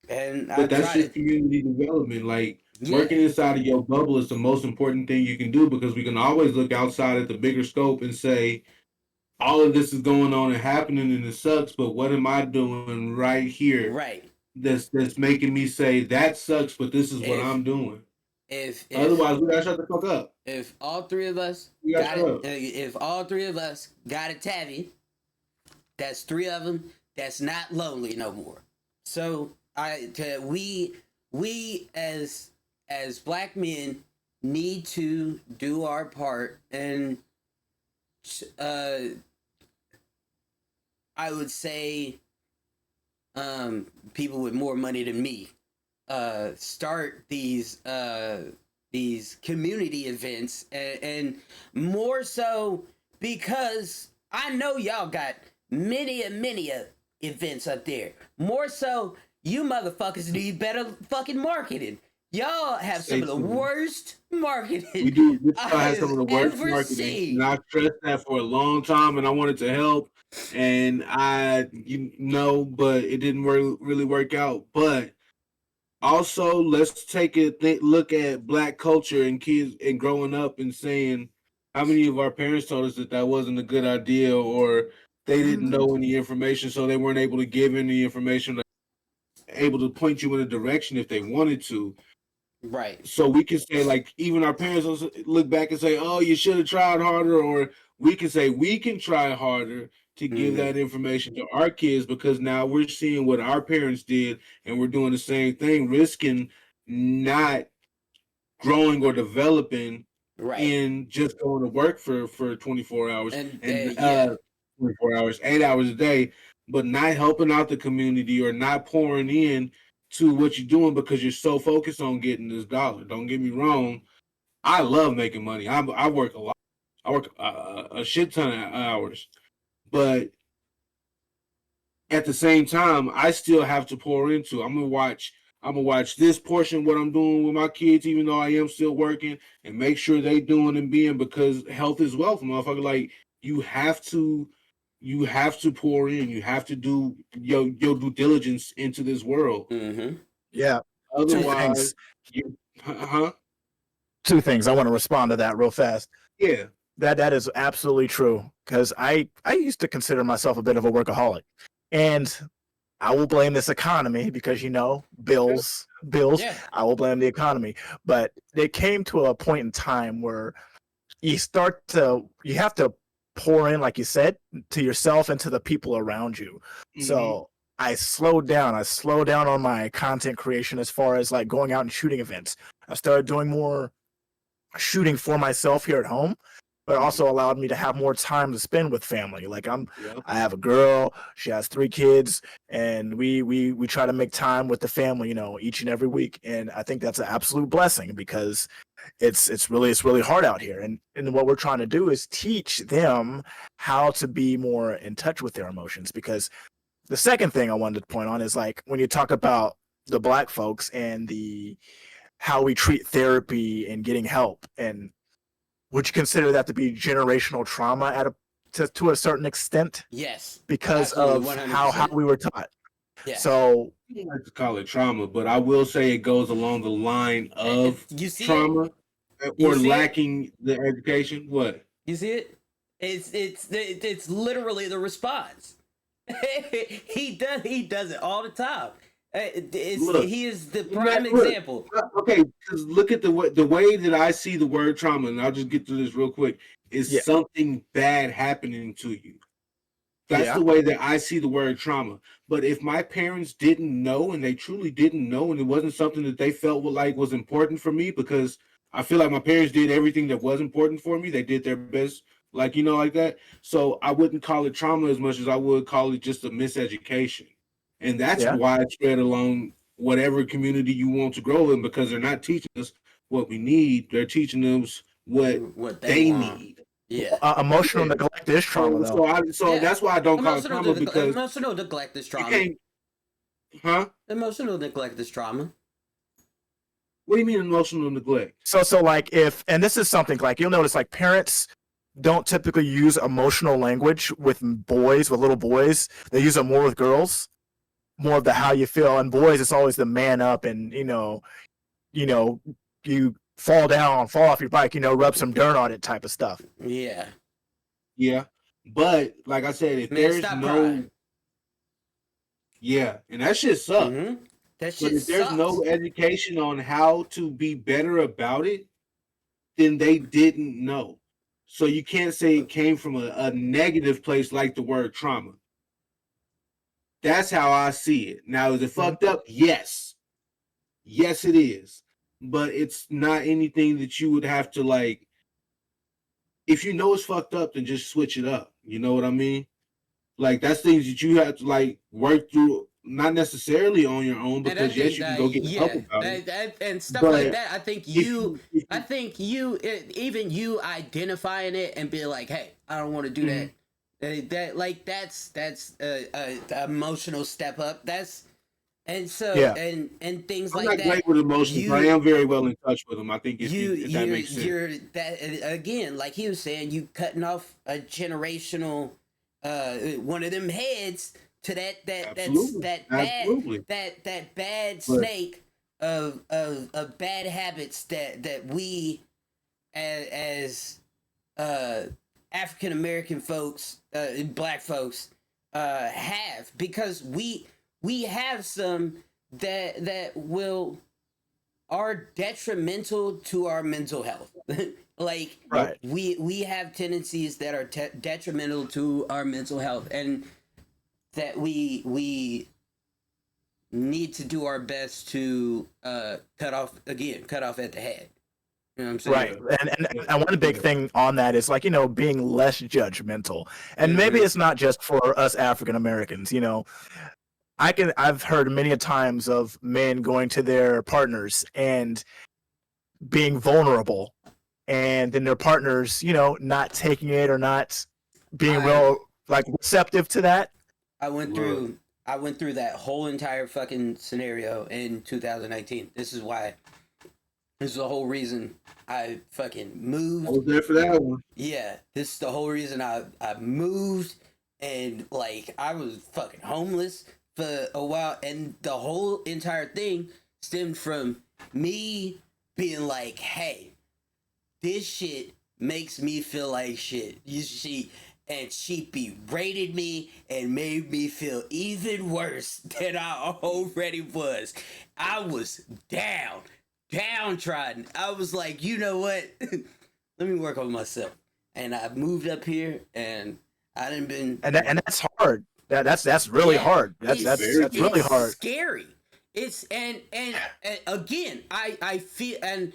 Speaker 1: and I
Speaker 5: But that's
Speaker 1: try to.
Speaker 5: just community development. Like
Speaker 1: Yeah,
Speaker 5: working inside of your bubble is the most important thing you can do because we can always look outside at the bigger scope and say, all of this is going on and happening and it sucks, but what am I doing right here
Speaker 1: right.
Speaker 5: that's making me say that sucks, but this is what
Speaker 1: If
Speaker 5: I'm doing.
Speaker 1: if
Speaker 5: Otherwise, we gotta shut the fuck up.
Speaker 1: if all three of us
Speaker 5: We gotta
Speaker 1: got
Speaker 5: shut
Speaker 1: it,
Speaker 5: up.
Speaker 1: if all three of us got a tabby, that's three of them. That's not lonely no more. So we as black men need to do our part, and uh, I would say people with more money than me start these community events, and more so because I know y'all got many events up there. More so, you motherfuckers need better fucking marketing. Y'all have some of the worst marketing
Speaker 5: We do. This show
Speaker 1: I
Speaker 5: has some
Speaker 1: have
Speaker 5: of the worst
Speaker 1: ever
Speaker 5: marketing,
Speaker 1: seen.
Speaker 5: and I've stressed that for a long time, and I wanted to help, and but it didn't really work out. But also, let's take a look at Black culture and kids and growing up and saying how many of our parents told us that that wasn't a good idea, or they didn't know any information, so they weren't able to give any information, able to point you in a direction if they wanted to.
Speaker 1: Right.
Speaker 5: So we can say, like, even our parents will look back and say, "Oh, you should have tried harder," or we can say we can try harder to give
Speaker 1: Mm-hmm.
Speaker 5: that information to our kids because now we're seeing what our parents did and we're doing the same thing, risking not growing or developing
Speaker 1: Right.
Speaker 5: in just going to work for 24 hours
Speaker 1: And
Speaker 5: and
Speaker 1: yeah.
Speaker 5: 24 hours, 8 hours a day, but not helping out the community or not pouring in to what you're doing because you're so focused on getting this dollar. Don't get me wrong. I love making money. I work a lot. I work a shit ton of hours, but at the same time, I still have to pour into. I'm gonna watch this portion what I'm doing with my kids, even though I am still working, and make sure they doing and being because health is wealth, motherfucker. Like you have to, you have to pour in. You have to do your due diligence into this world.
Speaker 1: Mm-hmm.
Speaker 3: Yeah, two
Speaker 5: Otherwise,
Speaker 3: things.
Speaker 5: you, huh?
Speaker 3: Two things. I want to respond to that real fast.
Speaker 5: Yeah,
Speaker 3: That is absolutely true because I used to consider myself a bit of a workaholic, and I will blame this economy because bills.
Speaker 1: Yeah.
Speaker 3: I will blame the economy, but it came to a point in time where you have to pour in, like you said, to yourself and to the people around you.
Speaker 5: Mhm.
Speaker 3: So I slowed down. I slowed down on my content creation as far as like going out and shooting events. I started doing more shooting for myself here at home, but also allowed me to have more time to spend with family. Like I have a girl, she has 3 kids, and we try to make time with the family, you know, each and every week. And I think that's an absolute blessing because it's really hard out here. And what we're trying to do is teach them how to be more in touch with their emotions. Because the second thing I wanted to point on is like when you talk about the Black folks and the how we treat therapy and getting help, and would you consider that to be generational trauma at to a certain extent?
Speaker 1: Yes,
Speaker 3: Because
Speaker 1: absolutely,
Speaker 3: of
Speaker 1: 100%.
Speaker 3: how we were taught.
Speaker 1: Yeah.
Speaker 3: So
Speaker 5: I don't like to call it trauma, but I will say it goes along the line of
Speaker 1: You see
Speaker 5: trauma
Speaker 1: You
Speaker 5: or
Speaker 1: see it?
Speaker 5: lacking the education. What?
Speaker 1: You see it? It's literally the response. He does it all the time.
Speaker 5: Look,
Speaker 1: He is the prime example.
Speaker 5: Okay, because look at the way that I see the word trauma, and I'll just get to this real quick. Is something bad happening to you? That's the way that I see the word trauma. But if my parents didn't know, and they truly didn't know, and it wasn't something that they felt like was important for me, because I feel like my parents did everything that was important for me. They did their best, like, you know, like that. So I wouldn't call it trauma as much as I would call it just a miseducation. And that's widespread along whatever community you want to grow in, because they're not teaching us what we need. They're teaching us what they need.
Speaker 1: Yeah.
Speaker 3: Emotional neglect is trauma, though.
Speaker 5: So that's why I don't call it trauma, because
Speaker 1: emotional neglect is trauma.
Speaker 5: you can't,
Speaker 1: Emotional neglect is trauma.
Speaker 5: What do you mean emotional neglect?
Speaker 3: So like and this is something like you'll notice like parents don't typically use emotional language with little boys. They use it more with girls. More of the how you feel, and boys it's always the man up, and you fall off your bike, rub some dirt on it type of stuff.
Speaker 1: Yeah.
Speaker 5: But like I said, if there's no and that shit sucks.
Speaker 1: Mm-hmm.
Speaker 5: But if there's no education on how to be better about it, then they didn't know. So you can't say it came from a negative place like the word trauma. That's how I see it. Now, is it fucked up? Yes. Yes, it is. But it's not anything that you would have to, like, if you know it's fucked up, then just switch it up. You know what I mean? Like, that's things that you have to, like, work through, not necessarily on your own, because yes, you can go get help about it.
Speaker 1: And stuff like that. I think you, even you identifying it and being like, hey, I don't want to do that. That's a emotional step up. And things
Speaker 5: I'm
Speaker 1: like that.
Speaker 5: I'm not great with emotions, but I am very well in touch with them. I think if that makes sense.
Speaker 1: You're that again, like he was saying, you cutting off a generational one of them heads to that bad snake of bad habits that we as African American folks, Black folks, have, because we have some that are detrimental to our mental health. Like we have tendencies that are detrimental to our mental health, and that we need to do our best to cut off at the head. You know what I'm saying?
Speaker 3: Right. And one big thing on that is like, being less judgmental. And maybe it's not just for us African Americans, I've heard many a times of men going to their partners and being vulnerable, and then their partners, not taking it or not being receptive to that.
Speaker 1: I went through that whole entire fucking scenario in 2019. This is the whole reason I fucking moved.
Speaker 5: I was there for that one.
Speaker 1: Yeah, this is the whole reason I moved, and like I was fucking homeless for a while, and the whole entire thing stemmed from me being like, hey, this shit makes me feel like shit. And she berated me and made me feel even worse than I already was. I was downtrodden. I was like, you know what? Let me work on myself. And I moved up here, and I didn't been.
Speaker 3: And that's hard. That's really
Speaker 1: Yeah,
Speaker 3: hard. That's
Speaker 1: it's
Speaker 3: that's really
Speaker 1: it's
Speaker 3: hard.
Speaker 1: scary. It's and again, I feel and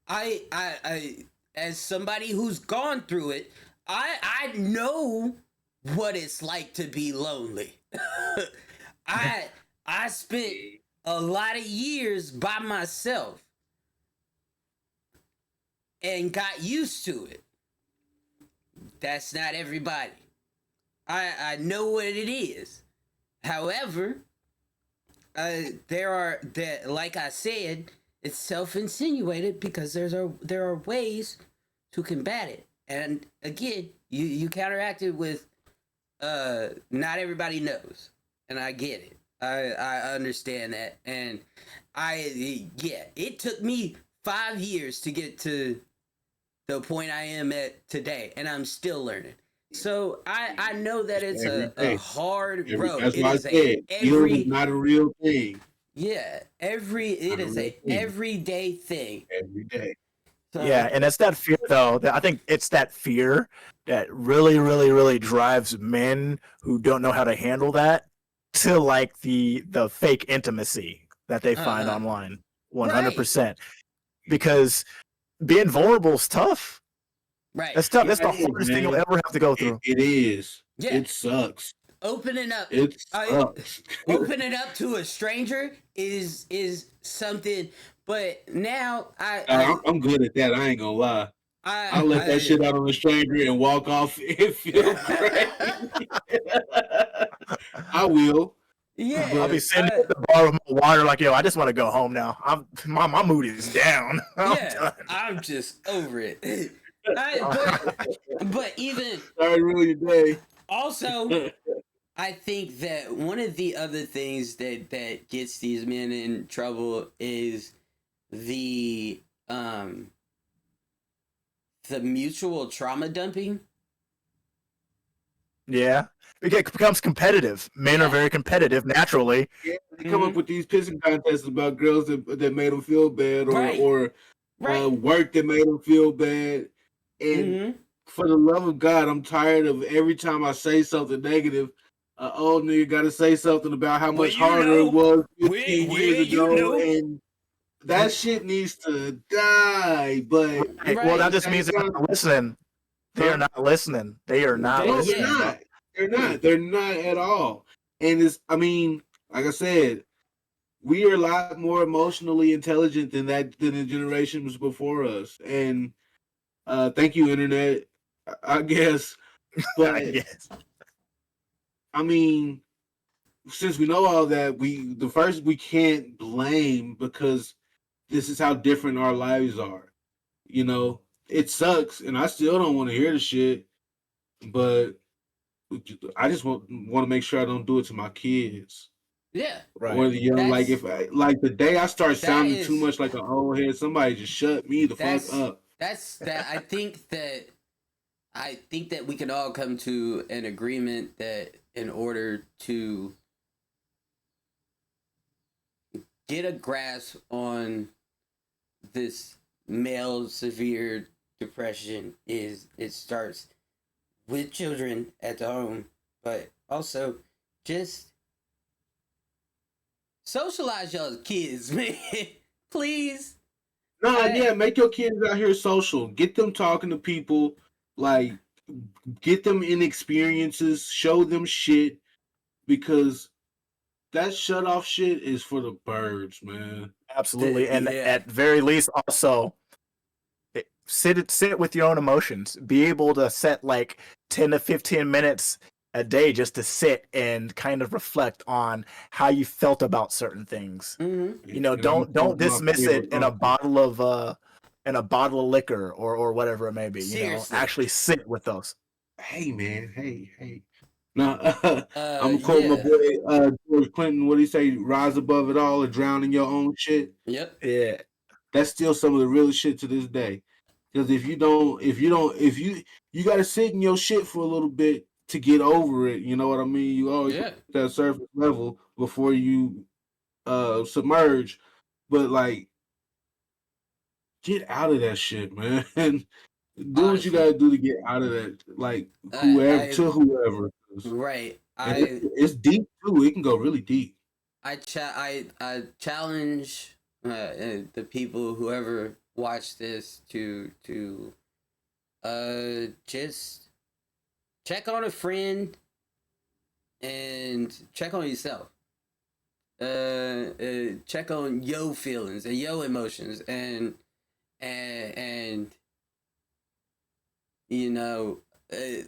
Speaker 1: I as somebody who's gone through it, I know what it's like to be lonely. I I spent a lot of years by myself and got used to it. That's not everybody. I know what it is. However, there are that, like I said, it's self-insinuated because there are ways to combat it. And again, you counteract it with not everybody knows, and I get it. I understand that, and it took me 5 years to get to the point I am at today, and I'm still learning. So I know that it's
Speaker 5: Every
Speaker 1: a
Speaker 5: day.
Speaker 1: hard road.
Speaker 5: That's
Speaker 1: It
Speaker 5: why I
Speaker 1: is
Speaker 5: said healing is not a real thing.
Speaker 1: yeah, it is a everyday thing.
Speaker 5: Every day.
Speaker 1: So,
Speaker 3: Yeah, and it's that fear though. I think it's that fear that really, really, really drives men who don't know how to handle that to like the fake intimacy that they find online. 100%. Because being vulnerable is tough.
Speaker 1: right.
Speaker 3: That's tough.
Speaker 5: Yeah,
Speaker 3: That's the
Speaker 5: it is,
Speaker 3: hardest thing
Speaker 5: man.
Speaker 3: you'll ever have to go through.
Speaker 5: It is.
Speaker 1: Yeah.
Speaker 5: It sucks.
Speaker 1: Opening up
Speaker 5: It sucks.
Speaker 1: opening up to a stranger is something, but now
Speaker 5: I'm good at that. I ain't gonna lie. I let that shit out on a stranger and walk off. It feels great. I will.
Speaker 1: yeah.
Speaker 3: I'll be sitting at the bar with my water, like, yo, I just want to go home now. My mood is down.
Speaker 1: I'm just over it. But even
Speaker 5: sorry, ruin your day.
Speaker 1: Also, I think that one of the other things that gets these men in trouble is the mutual trauma dumping.
Speaker 3: Yeah. It becomes competitive. Men are very competitive naturally.
Speaker 5: Yeah, they come up with these pissing contests about girls that made them feel bad, or work that made them feel bad. And for the love of God, I'm tired of every time I say something negative, old nigga got to say something about how much harder it was 15 years ago, and that shit needs to die. But
Speaker 3: well, that just means they're not listening. They are not listening. They are not listening.
Speaker 5: They're not. They're not. They're not at all. And like I said, we are a lot more emotionally intelligent than the generations before us. And thank you, internet, I guess. But I mean, since we know all that, we can't blame, because this is how different our lives are. You know, it sucks, and I still don't want to hear the shit, but I just want to make sure I don't do it to my kids.
Speaker 1: Yeah.
Speaker 3: Right.
Speaker 5: Or the young, like the day I start sounding too much like an old head, somebody just shut me the fuck up.
Speaker 1: I think that we can all come to an agreement that in order to get a grasp on this male severe depression, it starts with children at the home, but also just socialize y'all kids, man. Please.
Speaker 5: Make your kids out here social. Get them talking to people. Like, get them in experiences. Show them shit, because that shut off shit is for the birds, man.
Speaker 3: Absolutely, and at very least, also sit with your own emotions. Be able to set like 10 to 15 minutes a day just to sit and kind of reflect on how you felt about certain things. You know, don't dismiss it in a bottle of liquor or whatever it may be.
Speaker 1: Seriously.
Speaker 3: You know, actually sit with those.
Speaker 5: Hey man, hey. Now I'm quoting my boy George Clinton. What do he say? Rise above it all or drown in your own shit.
Speaker 1: Yep.
Speaker 3: Yeah.
Speaker 5: That's still some of the realest shit to this day. Because if you got to sit in your shit for a little bit to get over it. You know what I mean? You always at that surface level before you submerge. But like, get out of that shit, man. Do what you gotta do to get out of that. Like, whoever.
Speaker 1: Right.
Speaker 5: And
Speaker 1: I
Speaker 5: it's deep too. It can go really deep.
Speaker 1: I challenge the people, whoever watch this, to just check on a friend and check on yourself. Check on your feelings and your emotions, and you know,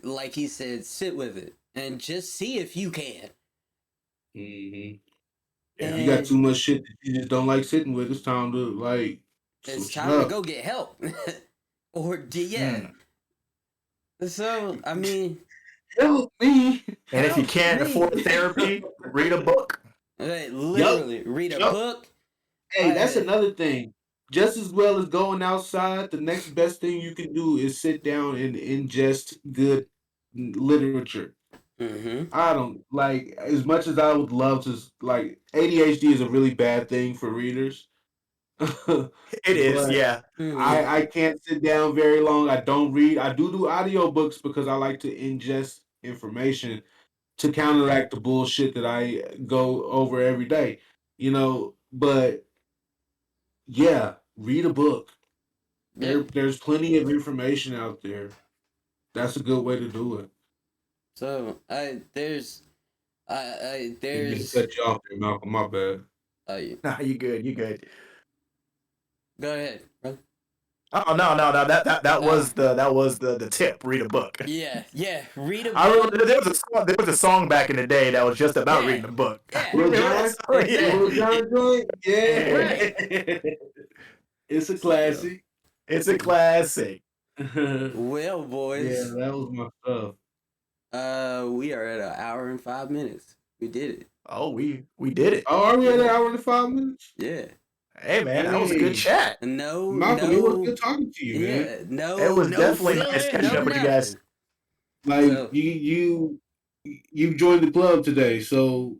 Speaker 1: like he said, sit with it and just see if you can.
Speaker 5: Mm-hmm. If you got
Speaker 1: And
Speaker 5: too much shit that you just don't like sitting with, it's time to like
Speaker 1: it's
Speaker 5: switch it
Speaker 1: time to
Speaker 5: up.
Speaker 1: go get help. Or yeah.
Speaker 3: Mm.
Speaker 1: So I mean,
Speaker 5: Help me.
Speaker 3: And if you
Speaker 1: help
Speaker 3: can't
Speaker 1: me.
Speaker 3: afford therapy, read a book.
Speaker 1: Like,
Speaker 5: Yup.
Speaker 1: literally, read a
Speaker 5: Yup.
Speaker 1: book.
Speaker 5: Hey, that's another thing. Just as well as going outside, the next best thing you can do is sit down and ingest good literature.
Speaker 1: Mm-hmm.
Speaker 5: I don't like as much as I would love to like ADHD is a really bad thing for readers.
Speaker 3: It is,
Speaker 5: But
Speaker 3: yeah.
Speaker 1: Mm-hmm.
Speaker 5: I can't sit down very long. I don't read. I do audiobooks because I like to ingest information to counteract the bullshit that I go over every day. But yeah, read a book.
Speaker 1: Yeah.
Speaker 5: There's plenty of information out there. That's a good way to do it.
Speaker 1: So
Speaker 5: Didn't mean to
Speaker 1: there's
Speaker 5: cut you off there, Malcolm. My bad.
Speaker 1: uh,
Speaker 3: Nah, you good, you good.
Speaker 1: go ahead, bro.
Speaker 3: Oh no. That
Speaker 1: Uh,
Speaker 3: was the tip. Read a book.
Speaker 1: yeah. Read a
Speaker 3: I
Speaker 1: book.
Speaker 3: remember there was a song back in the day that was just about
Speaker 1: Yeah,
Speaker 3: reading a book.
Speaker 1: yeah.
Speaker 3: You
Speaker 5: Lil
Speaker 3: remember that
Speaker 5: John?
Speaker 3: song? Yeah.
Speaker 5: Lil
Speaker 1: Exactly.
Speaker 5: John joint?
Speaker 3: Yeah.
Speaker 5: Yeah.
Speaker 1: Right.
Speaker 5: It's a
Speaker 1: So,
Speaker 5: classic.
Speaker 3: It's a classic.
Speaker 5: Yeah,
Speaker 1: well, boys,
Speaker 5: that was my stuff.
Speaker 1: we are at 1 hour and 5 minutes. We did it.
Speaker 3: Oh, we did it.
Speaker 5: Oh, are we at an
Speaker 1: Yeah,
Speaker 5: hour and 5 minutes?
Speaker 1: yeah.
Speaker 3: Hey man, that was a good
Speaker 5: Hey,
Speaker 3: chat.
Speaker 1: No,
Speaker 5: Malcolm, it was
Speaker 1: no.
Speaker 5: good talking to you, man.
Speaker 1: Yeah,
Speaker 3: It was
Speaker 1: no
Speaker 3: definitely nice
Speaker 1: filler,
Speaker 3: catching
Speaker 1: no
Speaker 3: up with you guys.
Speaker 1: nothing.
Speaker 5: Like
Speaker 1: So
Speaker 5: you joined the club today, so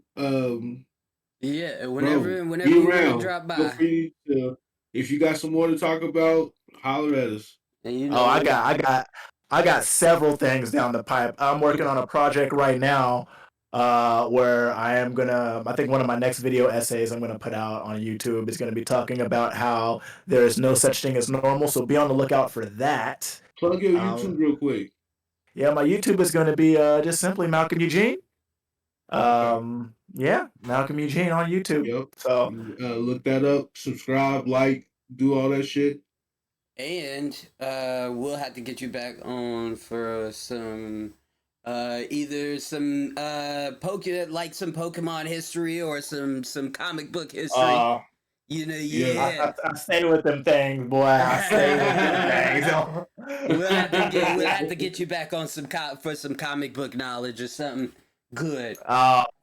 Speaker 1: yeah,
Speaker 5: bro,
Speaker 1: whenever
Speaker 5: be
Speaker 1: you want to
Speaker 5: around.
Speaker 1: drop
Speaker 5: Feel
Speaker 1: by,
Speaker 5: free to if you got some more to talk about, holler at us.
Speaker 1: and you
Speaker 3: Oh,
Speaker 1: know when
Speaker 3: I got several things down the pipe. I'm working on a project right now, where I think one of my next video essays I'm gonna put out on YouTube is gonna be talking about how there is no such thing as normal. So be on the lookout for that.
Speaker 5: Plug your
Speaker 3: Uh,
Speaker 5: YouTube real quick.
Speaker 3: yeah, my YouTube is gonna be just simply Malcolm Eugene.
Speaker 5: Okay.
Speaker 3: Yeah, Malcolm Eugene on YouTube.
Speaker 5: Yep.
Speaker 3: So
Speaker 5: Look that up, subscribe, like, do all that shit.
Speaker 1: and we'll have to get you back on for some either some some Pokemon history or some comic book history.
Speaker 3: uh,
Speaker 1: You know,
Speaker 5: Yeah.
Speaker 1: yeah.
Speaker 3: I stay with them things, boy. I stay with them things.
Speaker 1: We'll have to get you back on for some comic book knowledge or something good.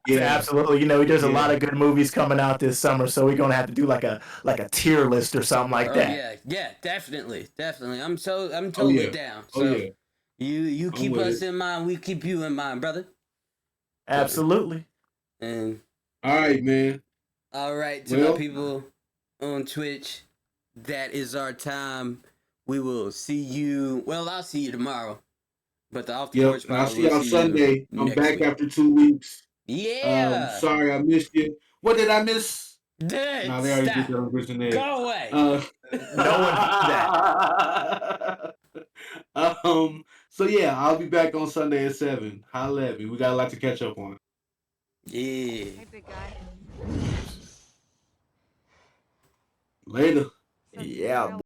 Speaker 5: Yeah.
Speaker 3: Absolutely. You know, there's a lot
Speaker 5: Yeah.
Speaker 3: of good movies coming out this summer, so we're gonna have to do like a tier list or something like
Speaker 1: Oh
Speaker 3: that.
Speaker 1: yeah, definitely. I'm
Speaker 5: Oh
Speaker 1: totally
Speaker 5: yeah.
Speaker 1: down.
Speaker 5: Oh
Speaker 1: So
Speaker 5: yeah.
Speaker 1: you
Speaker 5: I'm
Speaker 1: keep
Speaker 5: with
Speaker 1: us
Speaker 5: it.
Speaker 1: in mind, we keep you in mind, brother.
Speaker 3: Absolutely.
Speaker 1: And
Speaker 5: All right, man.
Speaker 1: all right, to my
Speaker 5: Well,
Speaker 1: people on Twitch, that is our time. We will see you. Well, I'll see you tomorrow. But the Off the
Speaker 5: yep.
Speaker 1: Porch
Speaker 5: And I'll
Speaker 1: Pod
Speaker 5: see
Speaker 1: will
Speaker 5: y'all
Speaker 1: see you
Speaker 5: Sunday. I'm
Speaker 1: next
Speaker 5: back
Speaker 1: week.
Speaker 5: after 2 weeks.
Speaker 1: Yeah.
Speaker 5: Sorry I missed you. What did I miss?
Speaker 1: Dude,
Speaker 5: Nah, they already did
Speaker 1: stop.
Speaker 5: that on Christian Ed.
Speaker 1: Go away.
Speaker 3: No one did that.
Speaker 5: So yeah, I'll be back on Sunday at 7. Holla at me. We got a lot to catch up on.
Speaker 1: Yeah.
Speaker 6: Hey, big guy.
Speaker 5: Later.
Speaker 6: Something
Speaker 3: Yeah,
Speaker 6: real